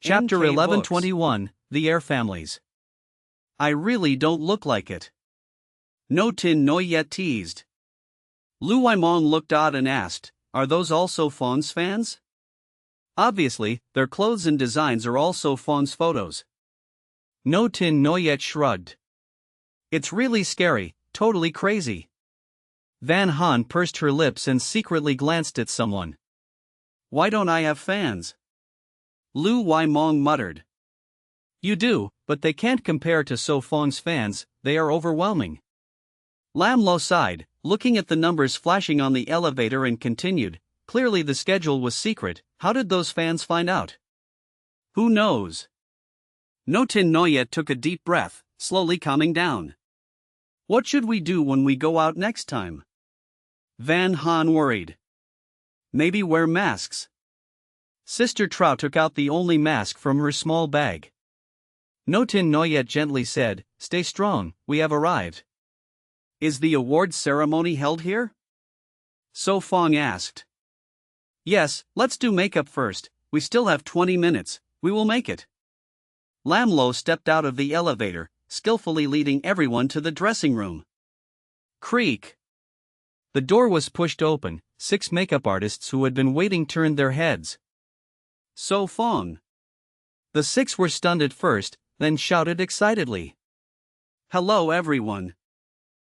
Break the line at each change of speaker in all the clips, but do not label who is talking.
Chapter
NK
1121, The Air Families. I really don't look like it. No Tin No Yet teased. Lu Waimong looked odd and asked, are those also Fawn's fans? Obviously, their clothes and designs are also Fawn's photos. No Tin No Yet shrugged. It's really scary, totally crazy. Van Han pursed her lips and secretly glanced at someone. Why don't I have fans? Lu Waimong muttered. You do, but they can't compare to So Fong's fans, they are overwhelming. Lam Lo sighed, looking at the numbers flashing on the elevator and continued, clearly the schedule was secret, how did those fans find out? Who knows? No Tin No Yet took a deep breath, slowly calming down. What should we do when we go out next time? Van Han worried. Maybe wear masks. Sister Trao took out the only mask from her small bag. No Tin No Yet gently said, stay strong, we have arrived. Is the awards ceremony held here? So Fong asked. Yes, let's do makeup first, we still have 20 minutes, we will make it. Lam Lo stepped out of the elevator, skillfully leading everyone to the dressing room. Creak. The door was pushed open, 6 makeup artists who had been waiting turned their heads. So Fong. The 6 were stunned at first, then shouted excitedly. Hello everyone.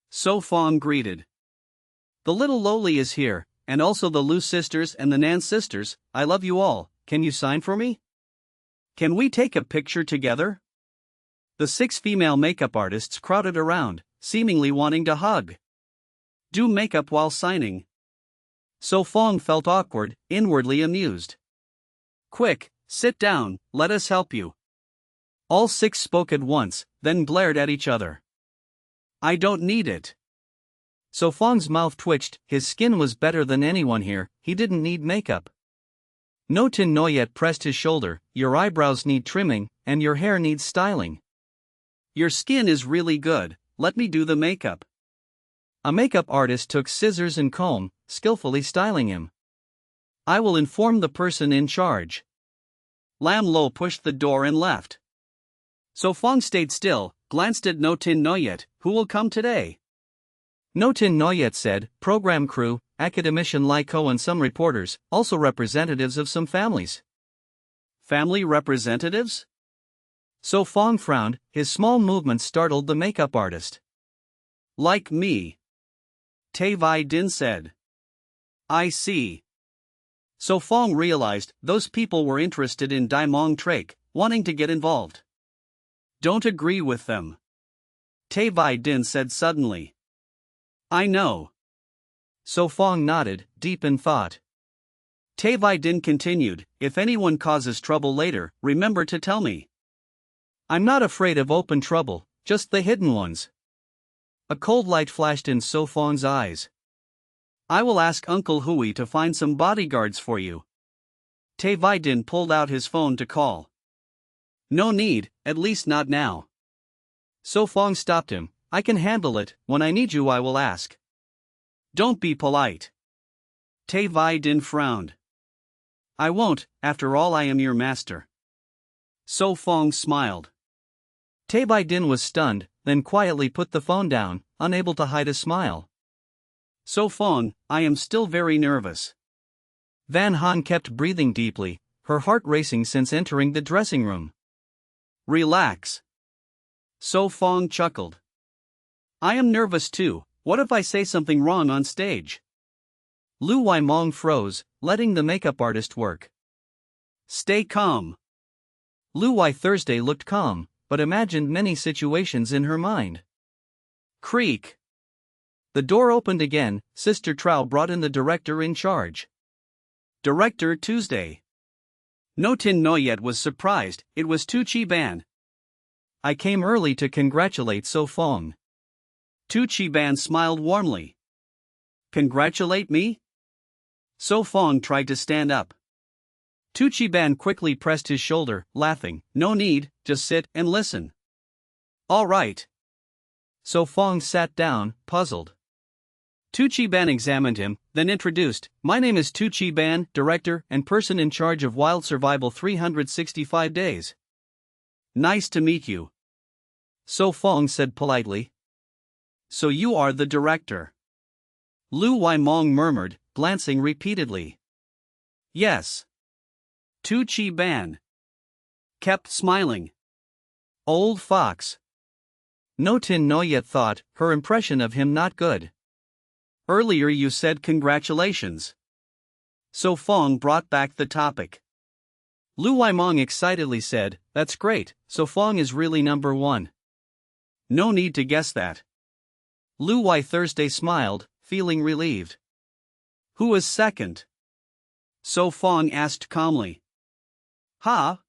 So Fong greeted. The little lowly is here, and also the Lu sisters and the Nan sisters, I love you all, can you sign for me? Can we take a picture together? The 6 female makeup artists crowded around, seemingly wanting to hug. Do makeup while signing. So Fong felt awkward, inwardly amused. Quick, sit down, let us help you. All 6 spoke at once, then glared at each other. I don't need it. So Fong's mouth twitched, his skin was better than anyone here, he didn't need makeup. No Tin No Yet pressed his shoulder, your eyebrows need trimming, and your hair needs styling. Your skin is really good, let me do the makeup. A makeup artist took scissors and comb, skillfully styling him. I will inform the person in charge. Lam Lo pushed the door and left. So Fong stayed still, glanced at No Tin No Yet, who will come today? No Tin No Yet said, program crew, academician Lai Ko and some reporters, also representatives of some families. Family representatives? So Fong frowned, his small movement startled the makeup artist. Like me. Tai Vai Din said. I see. So Fong realized those people were interested in Dai Mong Trake, wanting to get involved. Don't agree with them. Tai Vai Din said suddenly. I know. So Fong nodded, deep in thought. Tai Vai Din continued, if anyone causes trouble later, remember to tell me. I'm not afraid of open trouble, just the hidden ones. A cold light flashed in So Fong's eyes. I will ask Uncle Hui to find some bodyguards for you. Tai Vai Din pulled out his phone to call. No need, at least not now. So Fong stopped him, I can handle it, when I need you I will ask. Don't be polite. Tai Vai Din frowned. I won't, after all I am your master. So Fong smiled. Tai Vai Din was stunned, then quietly put the phone down, unable to hide a smile. So Fong, I am still very nervous. Van Han kept breathing deeply, her heart racing since entering the dressing room. Relax. So Fong chuckled. I am nervous too, what if I say something wrong on stage? Lu Waimong froze, letting the makeup artist work. Stay calm. Lu Wai Thursday looked calm, but imagined many situations in her mind. Creak. The door opened again, Sister Trao brought in the director in charge. Director Tuesday. No Tin No Yet was surprised, it was Tu Chi Ban. I came early to congratulate So Fong. Tu Chi Ban smiled warmly. Congratulate me? So Fong tried to stand up. Tu Chi Ban quickly pressed his shoulder, laughing, no need, just sit and listen. All right. So Fong sat down, puzzled. Tu Chi-ban examined him, then introduced, "My name is Tu Chi-ban, director and person in charge of Wild Survival 365 days. Nice to meet you." So Fong said politely. "So you are the director?" Lu Waimong murmured, glancing repeatedly. "Yes." Tu Chi-ban kept smiling. Old fox. No Tin No Yet thought her impression of him not good. "Earlier you said congratulations." So Fong brought back the topic. Lu Waimong excitedly said, "That's great, so Fong is really number one." "No need to guess that." Lu Wai Thursday smiled, feeling relieved. "Who is second?" So Fong asked calmly. "Ha?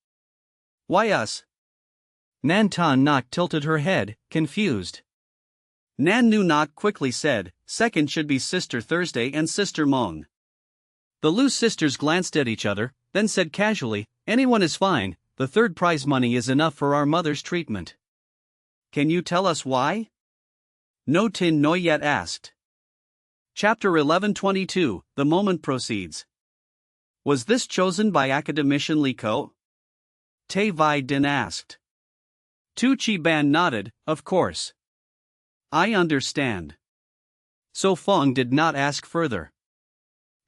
Why us?" Nan Tan Nok tilted her head, confused. Nan Nu Nok quickly said, "Second should be Sister Thursday and Sister Mong." The Lu sisters glanced at each other, then said casually, "Anyone is fine, the third prize money is enough for our mother's treatment." "Can you tell us why?" No Tin No Yet asked. Chapter 1122, The Moment Proceeds. "Was this chosen by Academician Li Ko?" Tay Vai Din asked. Tu Chi-ban nodded, "Of course. I understand." So Fong did not ask further.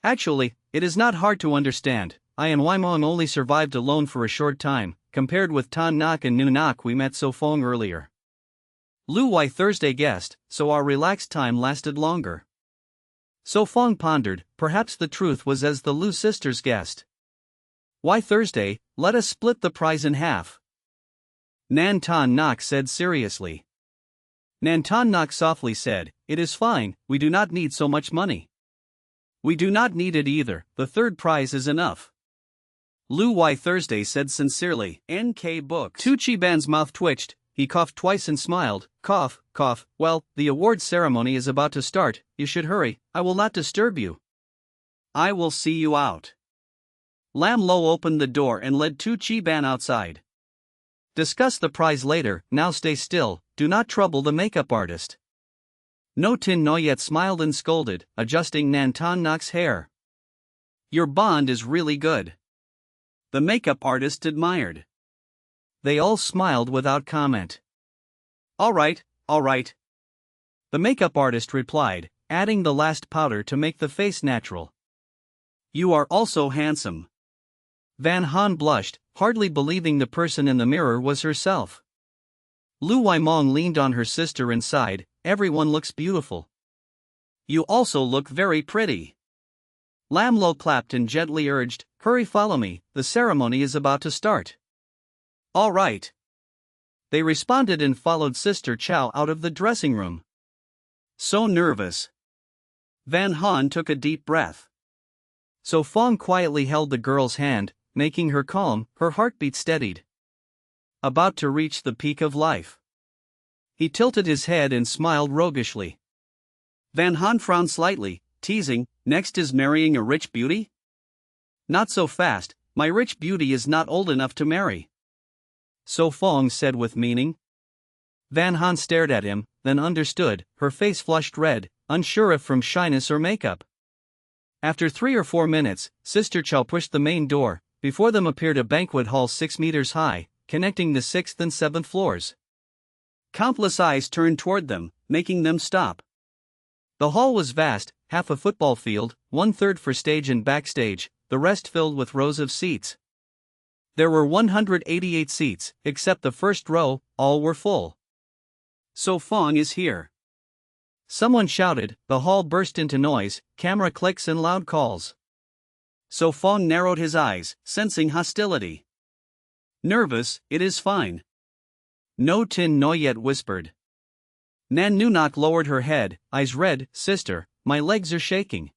"Actually, it is not hard to understand. I and Waimong only survived alone for a short time, compared with Tan Nok and Nu Nok we met So Fong earlier. Lu Wai Thursday guessed, so our relaxed time lasted longer." So Fong pondered, perhaps the truth was as the Lu sisters guessed. "Why Thursday, let us split the prize in half," Nan Tan Nok said seriously. Nan Tan Nok softly said, "It is fine, we do not need so much money." "We do not need it either, the third prize is enough," Lu Wai Thursday said sincerely. NK Books. Tu Chi-ban's mouth twitched, he coughed twice and smiled, cough, cough. "Well, the awards ceremony is about to start, you should hurry, I will not disturb you." "I will see you out." Lam Lo opened the door and led Tu Chi-ban outside. "Discuss the prize later, now stay still, do not trouble the makeup artist." No Tin No Yet smiled and scolded, adjusting Nan Tan Nok's hair. "Your bond is really good." The makeup artist admired. They all smiled without comment. All right. The makeup artist replied, adding the last powder to make the face natural. "You are also handsome." Van Han blushed, hardly believing the person in the mirror was herself. Lu Waimong leaned on her sister and sighed, "Everyone looks beautiful." "You also look very pretty." Lam Lo clapped and gently urged, "Hurry, follow me, the ceremony is about to start." "All right." They responded and followed Sister Chow out of the dressing room. So nervous. Van Han took a deep breath. So Fong quietly held the girl's hand, making her calm, her heartbeat steadied. About to reach the peak of life. He tilted his head and smiled roguishly. Van Han frowned slightly, teasing, "Next is marrying a rich beauty?" "Not so fast, my rich beauty is not old enough to marry." So Fong said with meaning. Van Han stared at him, then understood, her face flushed red, unsure if from shyness or makeup. After 3 or 4 minutes, Sister Chow pushed the main door. Before them appeared a banquet hall 6 meters high, connecting the 6th and 7th floors. Countless eyes turned toward them, making them stop. The hall was vast, half a football field, 1/3 for stage and backstage, the rest filled with rows of seats. There were 188 seats, except the first row, all were full. So Fong is here. Someone shouted, the hall burst into noise, camera clicks and loud calls. So Fong narrowed his eyes, sensing hostility. "Nervous, it is fine." No Tin No Yet whispered. Nan Nu Nok lowered her head, eyes red, "Sister, my legs are shaking."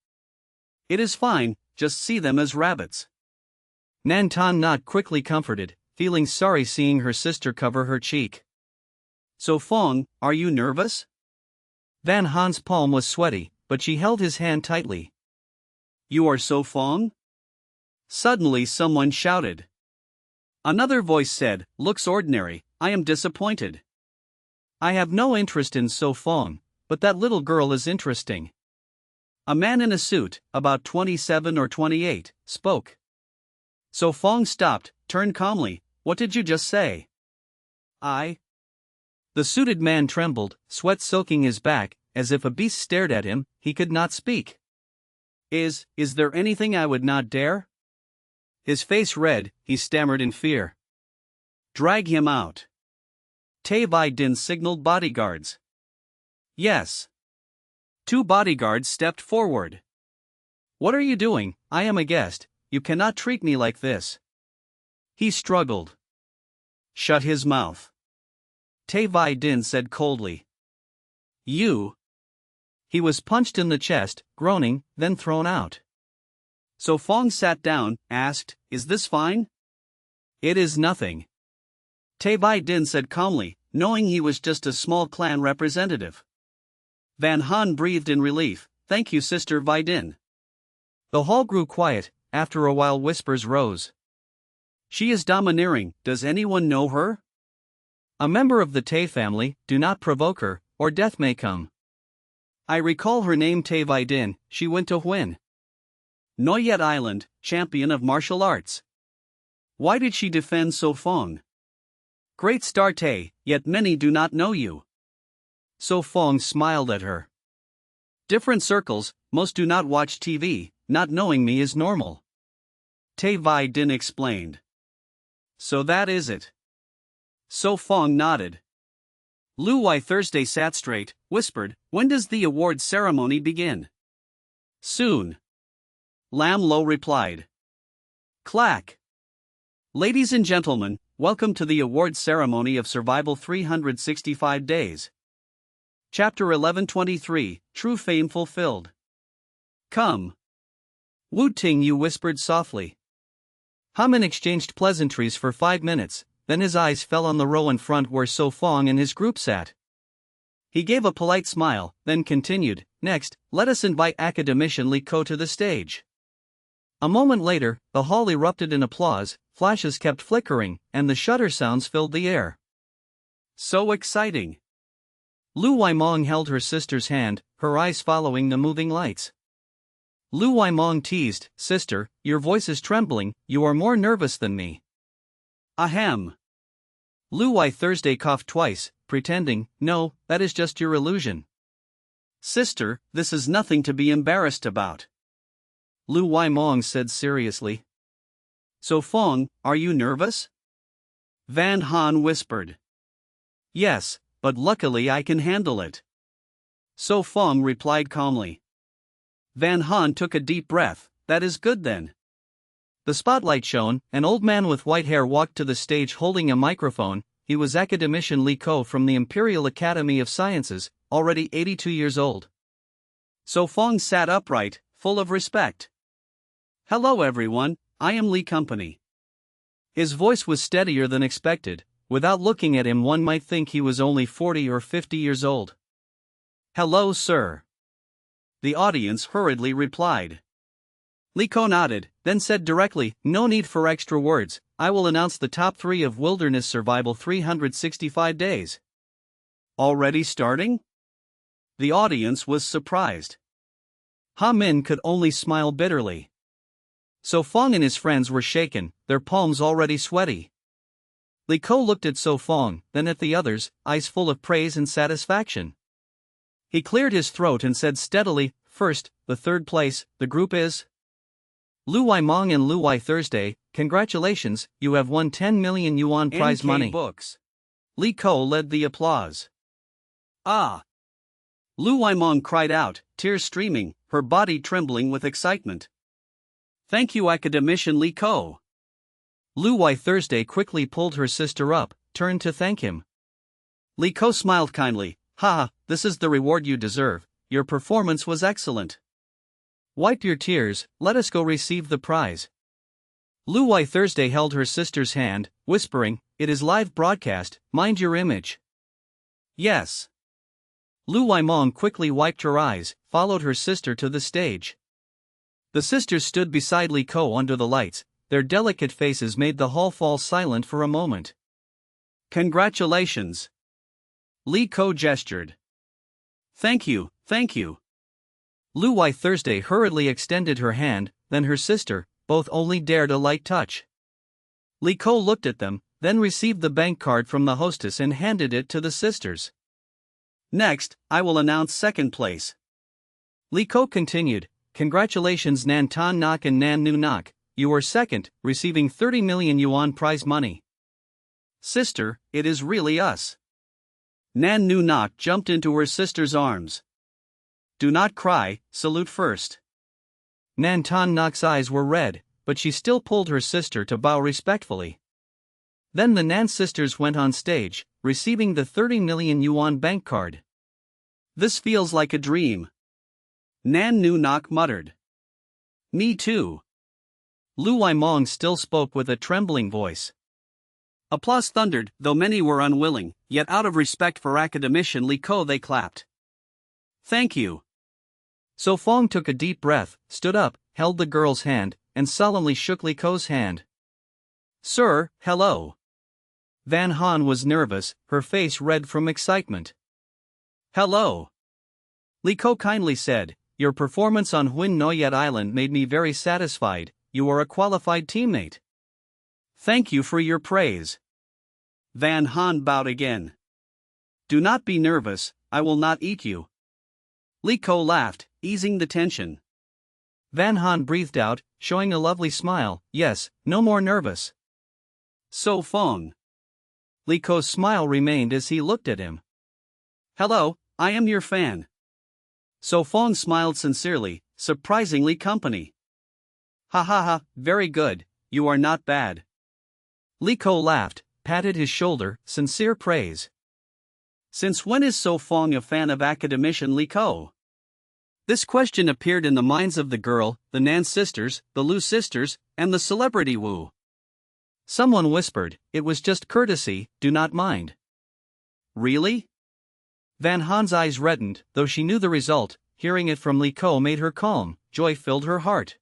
"It is fine, just see them as rabbits." Nan Tan Nok quickly comforted, feeling sorry seeing her sister cover her cheek. "So Fong, are you nervous?" Van Han's palm was sweaty, but she held his hand tightly. "You are So Fong?" Suddenly someone shouted. Another voice said, "Looks ordinary, I am disappointed. I have no interest in So Fong, but that little girl is interesting." A man in a suit, about 27 or 28, spoke. So Fong stopped, turned calmly. What did you just say? I. The suited man trembled, sweat soaking his back, as if a beast stared at him. He could not speak. Is there anything I would not dare? His face red, he stammered in fear. Drag him out. Tay Vai Din signaled bodyguards. Yes. 2 bodyguards stepped forward. What are you doing? I am a guest, you cannot treat me like this. He struggled. Shut his mouth. Tay Vai Din said coldly. You. He was punched in the chest, groaning, then thrown out. So Fong sat down, asked, Is this fine? It is nothing. Tay Vai Din said calmly, knowing he was just a small clan representative. Van Han breathed in relief. Thank you, Sister Vai Din. The hall grew quiet. After a while whispers rose. She is domineering, does anyone know her? A member of the Tay family, do not provoke her, or death may come. I recall her name Tay Vai Din, she went to Huin. Noyet Island, champion of martial arts. Why did she defend So Fong? Great star Tay, yet many do not know you. So Fong smiled at her. Different circles, most do not watch TV, not knowing me is normal. Tay Vai Din explained. So that is it. So Fong nodded. Lu Wai Thursday sat straight, whispered, When does the award ceremony begin? Soon. Lam Lo replied. Clack. Ladies and gentlemen, welcome to the award ceremony of Survival 365 Days. Chapter 1123, True Fame Fulfilled. Come. Wu Ting Yu whispered softly. Haman exchanged pleasantries for 5 minutes, then his eyes fell on the row in front where So Fong and his group sat. He gave a polite smile, then continued, Next, let us invite Academician Li Ko to the stage. A moment later, the hall erupted in applause, flashes kept flickering, and the shutter sounds filled the air. So exciting! Lu Waimong held her sister's hand, her eyes following the moving lights. Lu Waimong teased, Sister, your voice is trembling, you are more nervous than me. Ahem. Lu Wai Thursday coughed twice, pretending, No, that is just your illusion. Sister, this is nothing to be embarrassed about. Lu Waimong said seriously. So Fong, are you nervous? Van Han whispered. Yes, but luckily I can handle it. So Fong replied calmly. Van Han took a deep breath. That is good then. The spotlight shone, an old man with white hair walked to the stage holding a microphone. He was Academician Li Ko from the Imperial Academy of Sciences, already 82 years old. So Fong sat upright, full of respect. Hello everyone, I am Li Company. His voice was steadier than expected. Without looking at him one might think he was only 40 or 50 years old. Hello sir. The audience hurriedly replied. Li Ko nodded, then said directly, No need for extra words, I will announce the top 3 of Wilderness Survival 365 Days. Already starting? The audience was surprised. Ha Min could only smile bitterly. So Fong and his friends were shaken, their palms already sweaty. Li Ko looked at So Fong, then at the others, eyes full of praise and satisfaction. He cleared his throat and said steadily, First, the 3rd place, the group is Lu Waimong and Lu Wai Thursday, congratulations, you have won 10 million yuan prize
NK
money.
Books.
Li Ko led the applause. Ah! Lu Waimong cried out, tears streaming, her body trembling with excitement. Thank you Academician Li Ko. Lu Wai Thursday quickly pulled her sister up, turned to thank him. Li Ko smiled kindly, Ha, this is the reward you deserve, your performance was excellent. Wipe your tears, let us go receive the prize. Lu Wai Thursday held her sister's hand, whispering, It is live broadcast, mind your image. Yes. Lu Waimong quickly wiped her eyes, followed her sister to the stage. The sisters stood beside Li Ko under the lights, their delicate faces made the hall fall silent for a moment. Congratulations. Li Ko gestured. Thank you, thank you. Lu Wai Thursday hurriedly extended her hand, then her sister, both only dared a light touch. Li Ko looked at them, then received the bank card from the hostess and handed it to the sisters. Next, I will announce second place. Li Ko continued, congratulations Nan Tan Nak and Nan Nu Nak, you were second, receiving 30 million yuan prize money. Sister, it is really us. Nan Nu Nak jumped into her sister's arms. Do not cry, salute first. Nan Tan Nak's eyes were red, but she still pulled her sister to bow respectfully. Then the Nan sisters went on stage, receiving the 30 million yuan bank card. This feels like a dream. Nan Nu Nak muttered. Me too. Lu Wai Mong still spoke with a trembling voice. Applause thundered, though many were unwilling, yet out of respect for academician Li Ko they clapped. Thank you. So Fong took a deep breath, stood up, held the girl's hand, and solemnly shook Li Ko's hand. Sir, hello. Van Han was nervous, her face red from excitement. Hello. Li Ko kindly said, your performance on Huin Noyet Island made me very satisfied, you are a qualified teammate. Thank you for your praise. Van Han bowed again. Do not be nervous, I will not eat you. Li Ko laughed, easing the tension. Van Han breathed out, showing a lovely smile, yes, no more nervous. So Fong. Li Ko's smile remained as he looked at him. Hello, I am your fan. So Fong smiled sincerely, surprisingly company. Ha ha ha, very good, you are not bad. Li Ko laughed, patted his shoulder, sincere praise. Since when is So Fong a fan of academician Li Ko? This question appeared in the minds of the girl, the Nan sisters, the Lu sisters, and the celebrity Wu. Someone whispered, it was just courtesy, do not mind. Really? Van Han's eyes reddened, though she knew the result, hearing it from Li Ko made her calm, joy filled her heart.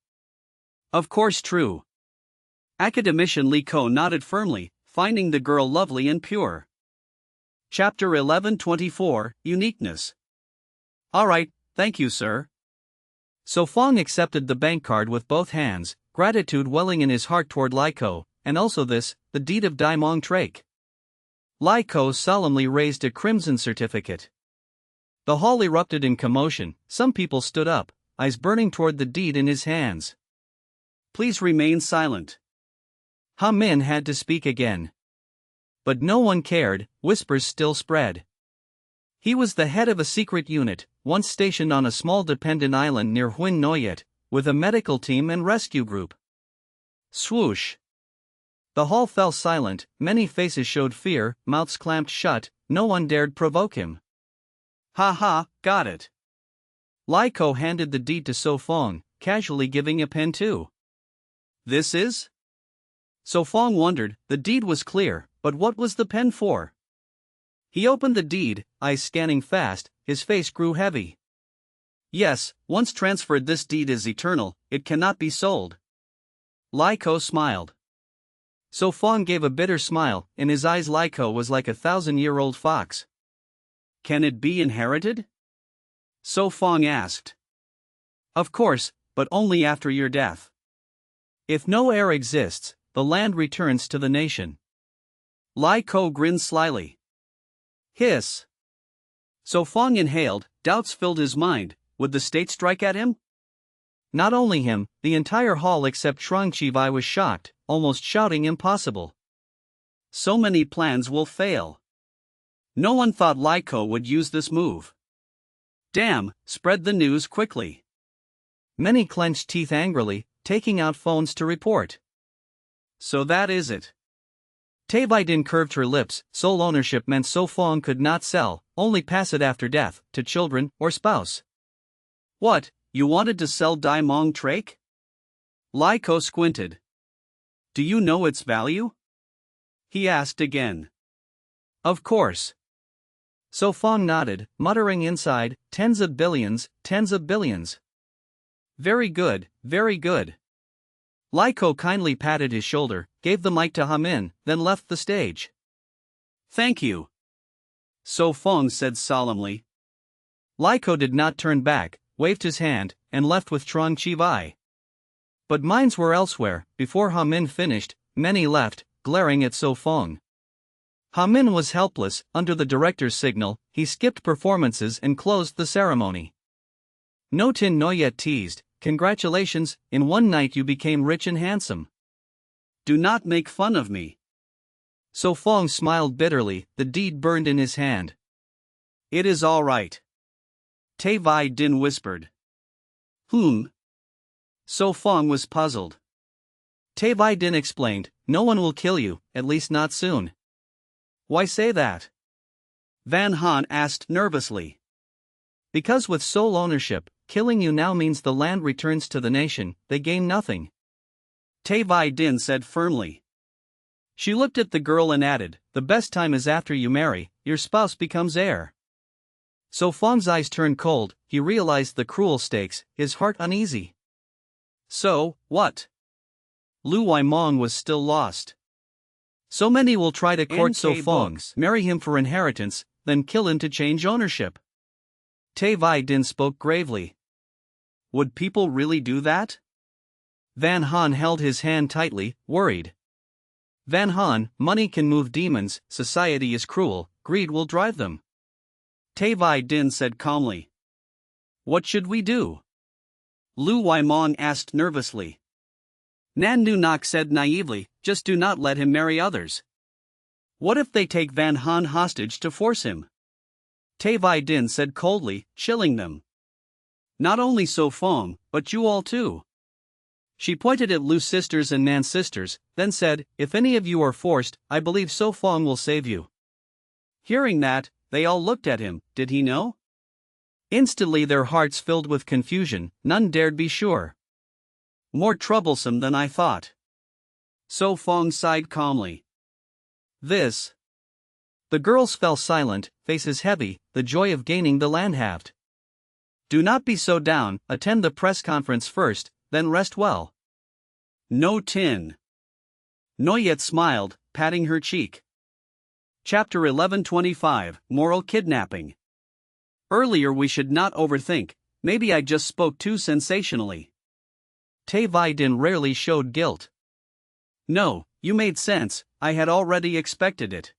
Of course true. Academician Li Ko nodded firmly, finding the girl lovely and pure. Chapter 11:24, Uniqueness. Alright, thank you sir. So Fong accepted the bank card with both hands, gratitude welling in his heart toward Li Ko, and also this, the deed of Dai Mong Trake. Li Ko solemnly raised a crimson certificate. The hall erupted in commotion, some people stood up, eyes burning toward the deed in his hands. Please remain silent. Ha Min had to speak again. But no one cared, whispers still spread. He was the head of a secret unit, once stationed on a small dependent island near Huin Noyet, with a medical team and rescue group. Swoosh. The hall fell silent, many faces showed fear, mouths clamped shut, no one dared provoke him. Ha ha, got it. Li Ko handed the deed to So Fong, casually giving a pen too. This is? So Fong wondered, the deed was clear, but what was the pen for? He opened the deed, eyes scanning fast, his face grew heavy. Yes, once transferred this deed is eternal, it cannot be sold. Li Ko smiled. So Fong gave a bitter smile, in his eyes Li Ko was like a 1,000-year-old fox. Can it be inherited? So Fong asked. Of course, but only after your death. If no heir exists, the land returns to the nation. Li Ko grinned slyly. Hiss. So Fong inhaled, doubts filled his mind, would the state strike at him? Not only him, the entire hall except Shuang Qivai was shocked, almost shouting impossible. So many plans will fail. No one thought Li Ko would use this move. Damn, spread the news quickly. Many clenched teeth angrily, taking out phones to report. So that is it. Taebaidin curved her lips, sole ownership meant So Fong could not sell, only pass it after death, to children or spouse. What, you wanted to sell Dai Mong Trake? Li Ko squinted. Do you know its value? He asked again. Of course. So Fong nodded, muttering inside, tens of billions, tens of billions. Very good, very good. Li Ko kindly patted his shoulder, gave the mic to Ha Min, then left the stage. Thank you. So Fong said solemnly. Li Ko did not turn back, waved his hand, and left with Trong Chi Vai. But minds were elsewhere. Before Ha Min finished, many left, glaring at So Fong. Ha Min was helpless. Under the director's signal, he skipped performances and closed the ceremony. No Tin Noyet teased, "Congratulations, in one night you became rich and handsome. Do not make fun of me." So Fong smiled bitterly, the deed burned in his hand. "It is all right." Tai Vai Din whispered. So Fong was puzzled. Tai Vai Din explained, "No one will kill you, at least not soon." "Why say that?" Van Han asked nervously. "Because with sole ownership, killing you now means the land returns to the nation, they gain nothing," Tai Vai Din said firmly. She looked at the girl and added, "The best time is after you marry, your spouse becomes heir." So Fong's eyes turned cold, he realized the cruel stakes, his heart uneasy. So, what? Lu Waimong was still lost. So many will try to court So Fong, marry him for inheritance, then kill him to change ownership. Tai Vai Din spoke gravely. Would people really do that? Van Han held his hand tightly, worried. Van Han, money can move demons, society is cruel, greed will drive them. Tai Vai Din said calmly. What should we do? Lu Waimong asked nervously. Nan Nu Nok said naively, just do not let him marry others. What if they take Van Han hostage to force him? Tai Vai Din said coldly, chilling them. Not only So Fong, but you all too. She pointed at Lu's sisters and Nan's sisters, then said, if any of you are forced, I believe So Fong will save you. Hearing that, they all looked at him. Did he know? Instantly their hearts filled with confusion, none dared be sure. More troublesome than I thought. So Fong sighed calmly. This. The girls fell silent, faces heavy, the joy of gaining the land halved. Do not be so down, attend the press conference first, then rest well. No Tin. Noyet smiled, patting her cheek. Chapter 1125, Moral Kidnapping. Earlier we should not overthink, maybe I just spoke too sensationally. Tai Vai Din rarely showed guilt. No, you made sense, I had already expected it.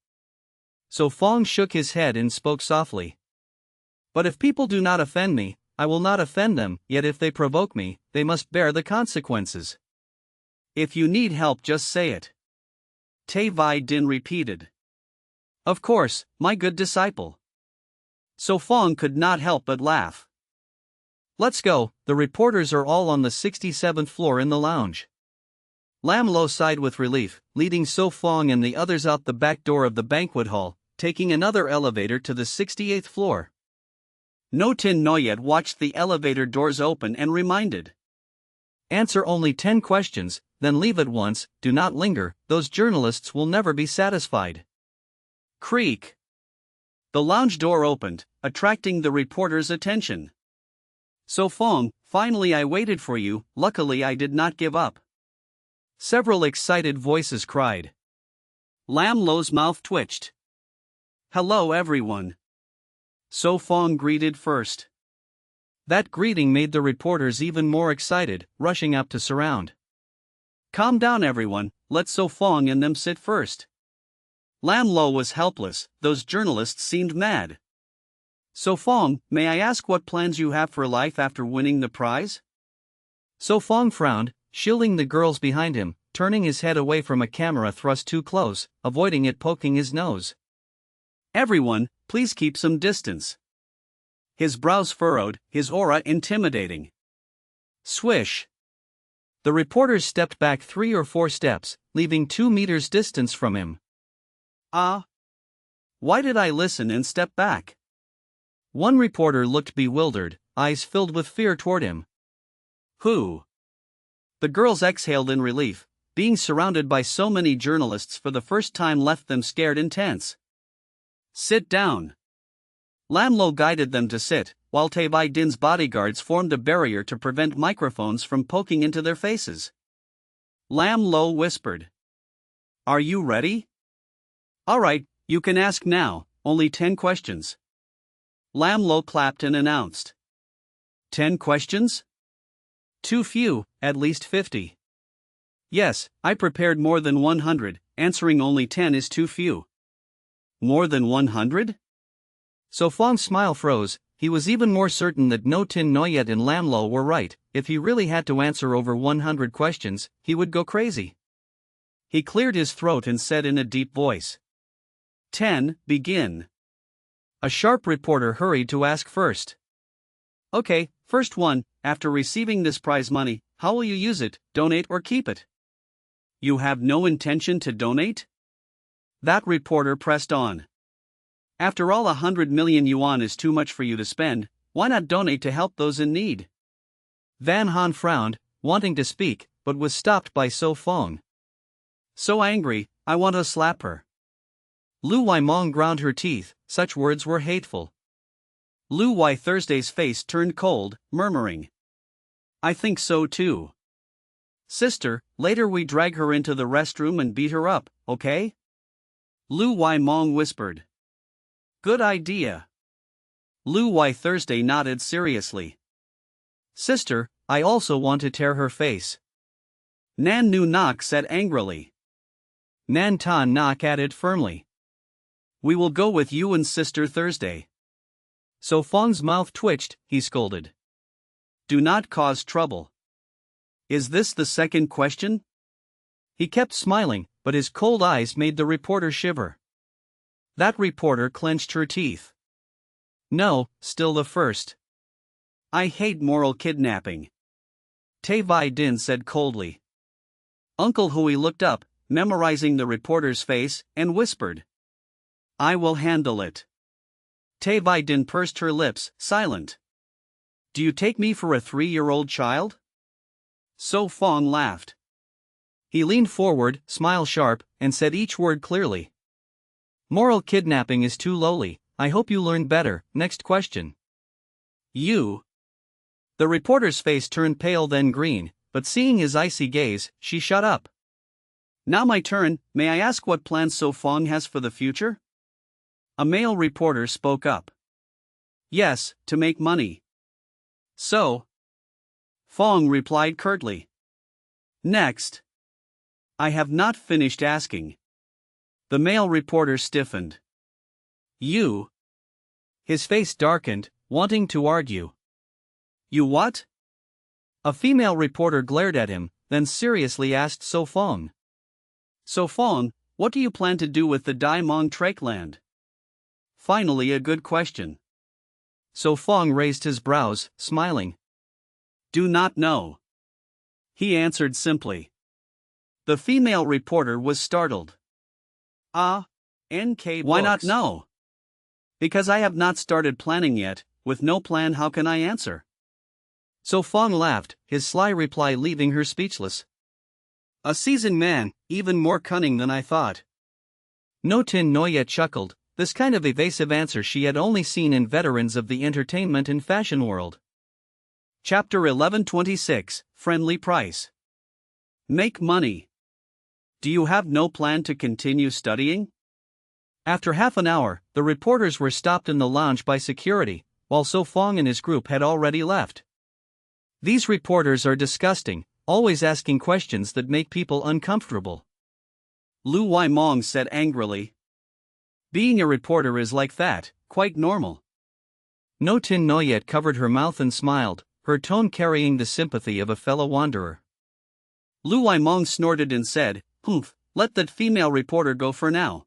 So Fong shook his head and spoke softly. But if people do not offend me, I will not offend them, yet if they provoke me, they must bear the consequences. If you need help just say it. Tai Vai Din repeated. Of course, my good disciple. So Fong could not help but laugh. Let's go, the reporters are all on the 67th floor in the lounge. Lam Lo sighed with relief, leading So Fong and the others out the back door of the banquet hall, taking another elevator to the 68th floor. No Tin Noyet watched the elevator doors open and reminded. Answer only 10 questions, then leave at once, do not linger, those journalists will never be satisfied. Creak. The lounge door opened, attracting the reporter's attention. So Fong, finally I waited for you, luckily I did not give up. Several excited voices cried. Lam Lo's mouth twitched. Hello everyone. So Fong greeted first. That greeting made the reporters even more excited, rushing up to surround. Calm down everyone, let So Fong and them sit first. Lam Lo was helpless, those journalists seemed mad. So Fong, may I ask what plans you have for life after winning the prize? So Fong frowned, shielding the girls behind him, turning his head away from a camera thrust too close, avoiding it poking his nose. Everyone, please keep some distance. His brows furrowed, his aura intimidating. Swish. The reporters stepped back 3 or 4 steps, leaving 2 meters distance from him. Why did I listen and step back? One reporter looked bewildered, eyes filled with fear toward him. Who? The girls exhaled in relief, being surrounded by so many journalists for the first time left them scared and tense. Sit down. Lam Lo guided them to sit, while Tai Vai Din's bodyguards formed a barrier to prevent microphones from poking into their faces. Lam Lo whispered. Are you ready? Alright, you can ask now, only 10 questions. Lam Lo clapped and announced. 10 questions? Too few, at least 50. Yes, I prepared more than 100, answering only 10 is too few. More than 100?
So Fong's smile froze. He was even more certain that No Tin Noyet and Lam Lo were right. If he really had to answer over 100 questions, he would go crazy.
He cleared his throat and said in a deep voice. 10, begin.
A sharp reporter hurried to ask first.
Okay, first one, after receiving this prize money, how will you use it, donate or keep it? You have no intention to donate? That reporter pressed on. After all, 100 million yuan is too much for you to spend, why not donate to help those in need?
Van Han frowned, wanting to speak, but was stopped by So Fong.
So angry, I want to slap her.
Lu Waimong ground her teeth, such words were hateful.
Lu Wai Thursday's face turned cold, murmuring. I think so too. Sister, later we drag her into the restroom and beat her up, okay? Lu Wai Mong whispered. Good idea. Lu Wai Thursday nodded seriously.
Sister, I also want to tear her face.
Nan Nu Nok said angrily.
Nan Tan Nok added firmly.
We will go with you and Sister Thursday.
So Fong's mouth twitched, he scolded.
Do not cause trouble. Is this the second question?
He kept smiling, but his cold eyes made the reporter shiver. That reporter clenched her teeth. No, still the first.
I hate moral kidnapping.
Tai Vai Din said coldly.
Uncle Hui looked up, memorizing the reporter's face, and whispered. I will handle it. Tai Vai Din pursed her lips, silent. Do you take me for a 3-year-old child? So Fong laughed.
He leaned forward, smiled sharp, and said each word clearly. Moral kidnapping is too lowly, I hope you learned better. Next question.
You.
The reporter's face turned pale then green, but seeing his icy gaze, she shut up.
Now my turn, may I ask what plans So Fong has for the future? A male reporter spoke up. Yes, to make money. So? Fong replied curtly. Next. I have not finished asking. The male reporter stiffened. You?
His face darkened, wanting to argue.
You what?
A female reporter glared at him, then seriously asked So Fong.
So Fong, what do you plan to do with the Dai Mong Trake land? Finally a good question.
So Fong raised his brows, smiling.
Do not know. He answered simply. The female reporter was startled. NK Books.
Why not know?
Because I have not started planning yet, with no plan how can I answer?
So Fong laughed, his sly reply leaving her speechless.
A seasoned man, even more cunning than I thought.
No Tin Noyet chuckled, this kind of evasive answer she had only seen in veterans of the entertainment and fashion world.
Chapter 1126, Friendly Price. Make money. Do you have no plan to continue studying?
After half an hour, the reporters were stopped in the lounge by security, while So Fong and his group had already left. These reporters are disgusting, always asking questions that make people uncomfortable.
Lu Waimong said angrily. Being a reporter is like that, quite normal.
No Tin Noyet covered her mouth and smiled, her tone carrying the sympathy of a fellow wanderer.
Lu Waimong snorted and said, Humph, let that female reporter go for now.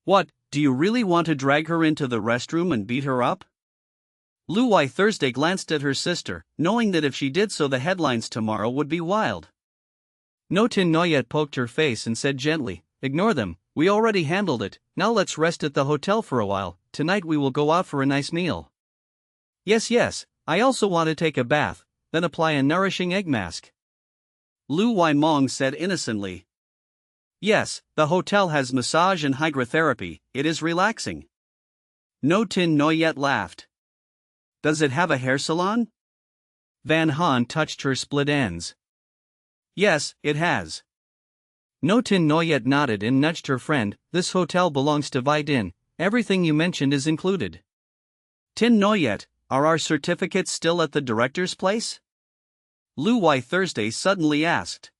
What, do you really want to drag her into the restroom and beat her up? Lu Wai Thursday glanced at her sister, knowing that if she did so the headlines tomorrow would be wild.
No Tin Noyet poked her face and said gently, Ignore them, we already handled it, now let's rest at the hotel for a while, tonight we will go out for a nice meal. Yes, I also want to take a bath, then apply a nourishing egg mask.
Lu Waimong said innocently. Yes, the hotel has massage and hydrotherapy, it is relaxing. No Tin Noyet laughed. Does it have a hair salon?
Van Han touched her split ends.
Yes, it has.
No Tin Noyet nodded and nudged her friend, this hotel belongs to Vai Din, everything you mentioned is included.
Tin Noyet, Are our certificates still at the director's place? Lu Wai Thursday suddenly asked.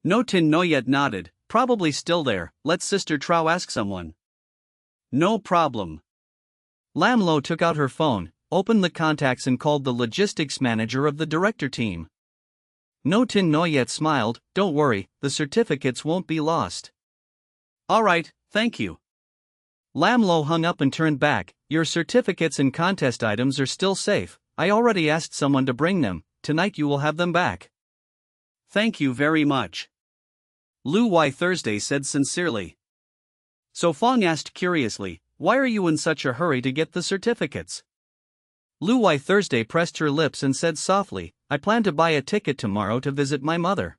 No Tin Noyet nodded. Probably still there, let Sister Trow ask someone. No problem.
Lam Lo took out her phone, opened the contacts and called the logistics manager of the director team. No Tin Noyet smiled, don't worry, the certificates won't be lost.
Alright, thank you.
Lam Lo hung up and turned back, your certificates and contest items are still safe, I already asked someone to bring them, tonight you will have them back.
Thank you very much. Lu Wai Thursday said sincerely. So Fong asked curiously, why are you in such a hurry to get the certificates?
Lu Wai Thursday pressed her lips and said softly, I plan to buy a ticket tomorrow to visit my mother.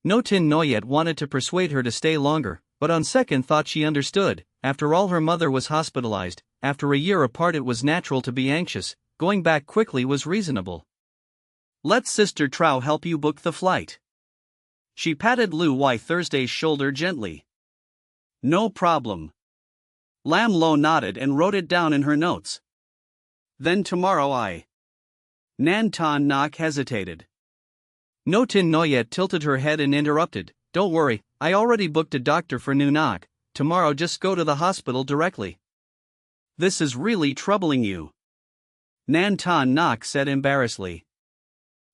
No Tin Noyet wanted to persuade her to stay longer, but on second thought she understood, after all her mother was hospitalized, after a year apart it was natural to be anxious, going back quickly was reasonable.
Let Sister Trow help you book the flight. She patted Lu Wai Thursday's shoulder gently. No problem. Lam Lo nodded and wrote it down in her notes. Then tomorrow Nan Tan Nok hesitated.
No Tin Noyet tilted her head and interrupted, don't worry, I already booked a doctor for New Nok, tomorrow just go to the hospital directly.
This is really troubling you. Nan Tan Nok said embarrassedly.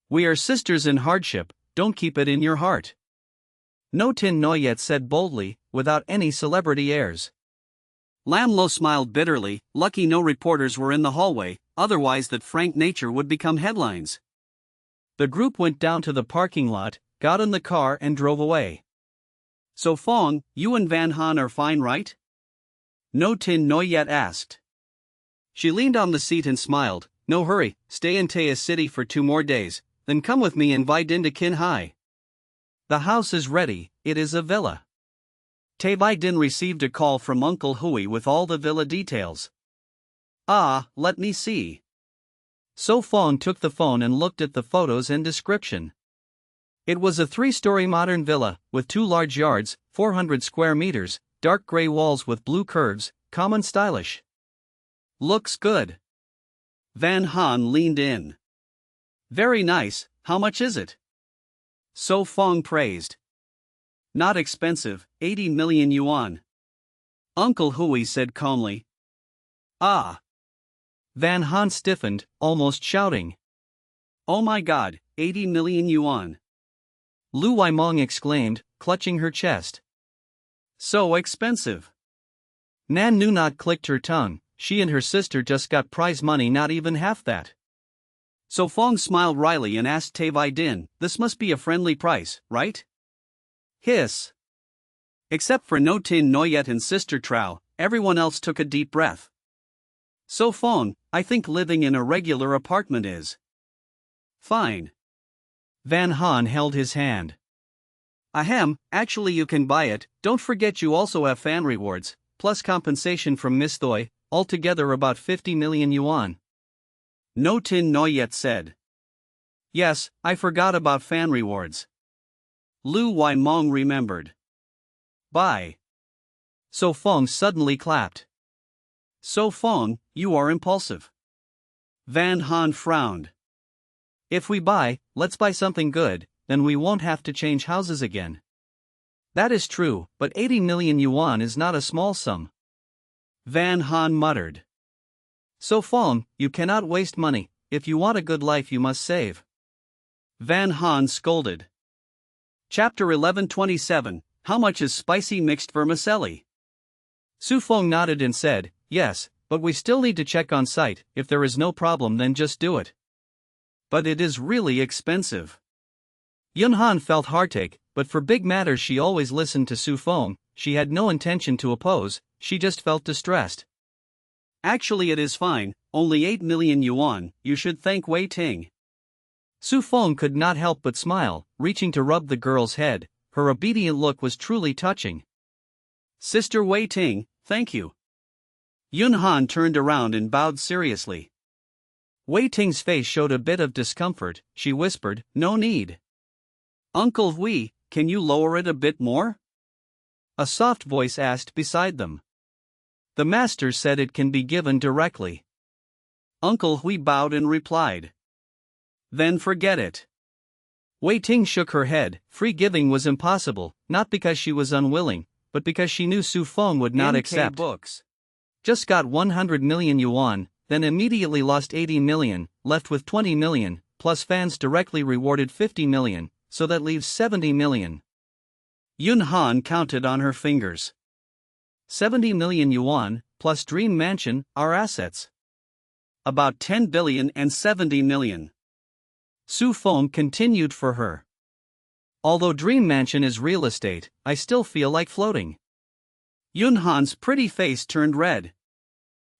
We are sisters in hardship, don't keep it in your heart.
No Tin Noyet said boldly, without any celebrity airs.
Lam Lo smiled bitterly, lucky no reporters were in the hallway, otherwise that frank nature would become headlines.
The group went down to the parking lot, got in the car and drove away.
So Fong, you and Van Han are fine, right? No Tin Noyet asked. She leaned on the seat and smiled, no hurry, stay in Taya City for 2 more days, then come with me and Vai Din to Kin Hai.
The house is ready, it is a villa.
Tai Vai Din received a call from Uncle Hui with all the villa details. Ah, let me see.
So Fong took the phone and looked at the photos and description. It was a 3-story modern villa, with 2 large yards, 400 square meters, dark gray walls with blue curves, common stylish.
Looks good. Van Han leaned in. Very nice, how much is it? So Fong praised. Not expensive, 80 million yuan. Uncle Hui said calmly. Ah.
Van Han stiffened, almost shouting.
Oh my god, 80 million yuan.
Lu Waimong exclaimed, clutching her chest.
So expensive.
Nan Nu Not clicked her tongue, she and her sister just got prize money, not even half that.
So Fong smiled wryly and asked Tai Vai Din, this must be a friendly price, right? Hiss. Except for No Tin Noyet and Sister Trow, everyone else took a deep breath. So Fong, I think living in a regular apartment is fine.
Van Han held his hand.
Ahem, actually you can buy it, don't forget you also have fan rewards, plus compensation from Miss Thoi, altogether about 50 million yuan. No Tin Noyet said. Yes, I forgot about fan rewards. Lu Waimong remembered. Buy.
So Fong suddenly clapped.
So Fong, you are impulsive. Van Han frowned.
If we buy, let's buy something good, then we won't have to change houses again. That is true, but 80 million yuan is not a small sum.
Van Han muttered.
So Fong, you cannot waste money, if you want a good life you must save.
Van Han scolded. Chapter 1127, How much is spicy mixed vermicelli?
Su Fong nodded and said, yes, but we still need to check on site, if there is no problem then just do it.
But it is really expensive.
Yun Han felt heartache, but for big matters she always listened to Su Fong, she had no intention to oppose, she just felt distressed.
Actually it is fine, only 8 million yuan, you should thank Wei Ting.
Su Fong could not help but smile, reaching to rub the girl's head, her obedient look was truly touching.
Sister Wei Ting, thank you. Yun Han turned around and bowed seriously.
Wei Ting's face showed a bit of discomfort, she whispered, no need.
Uncle Hui, can you lower it a bit more?
A soft voice asked beside them. The master said it can be given directly.
Uncle Hui bowed and replied. Then forget it.
Wei Ting shook her head. Free giving was impossible, not because she was unwilling, but because she knew Su Feng would not accept.
Books.
Just got 100 million yuan, then immediately lost 80 million, left with 20 million, plus fans directly rewarded 50 million, so that leaves 70 million.
Yun Han counted on her fingers.
70 million yuan, plus Dream Mansion, are assets.
About 10 billion and 70 million.
Su Feng continued for her. Although Dream Mansion is real estate, I still feel like floating.
Yun Han's pretty face turned red.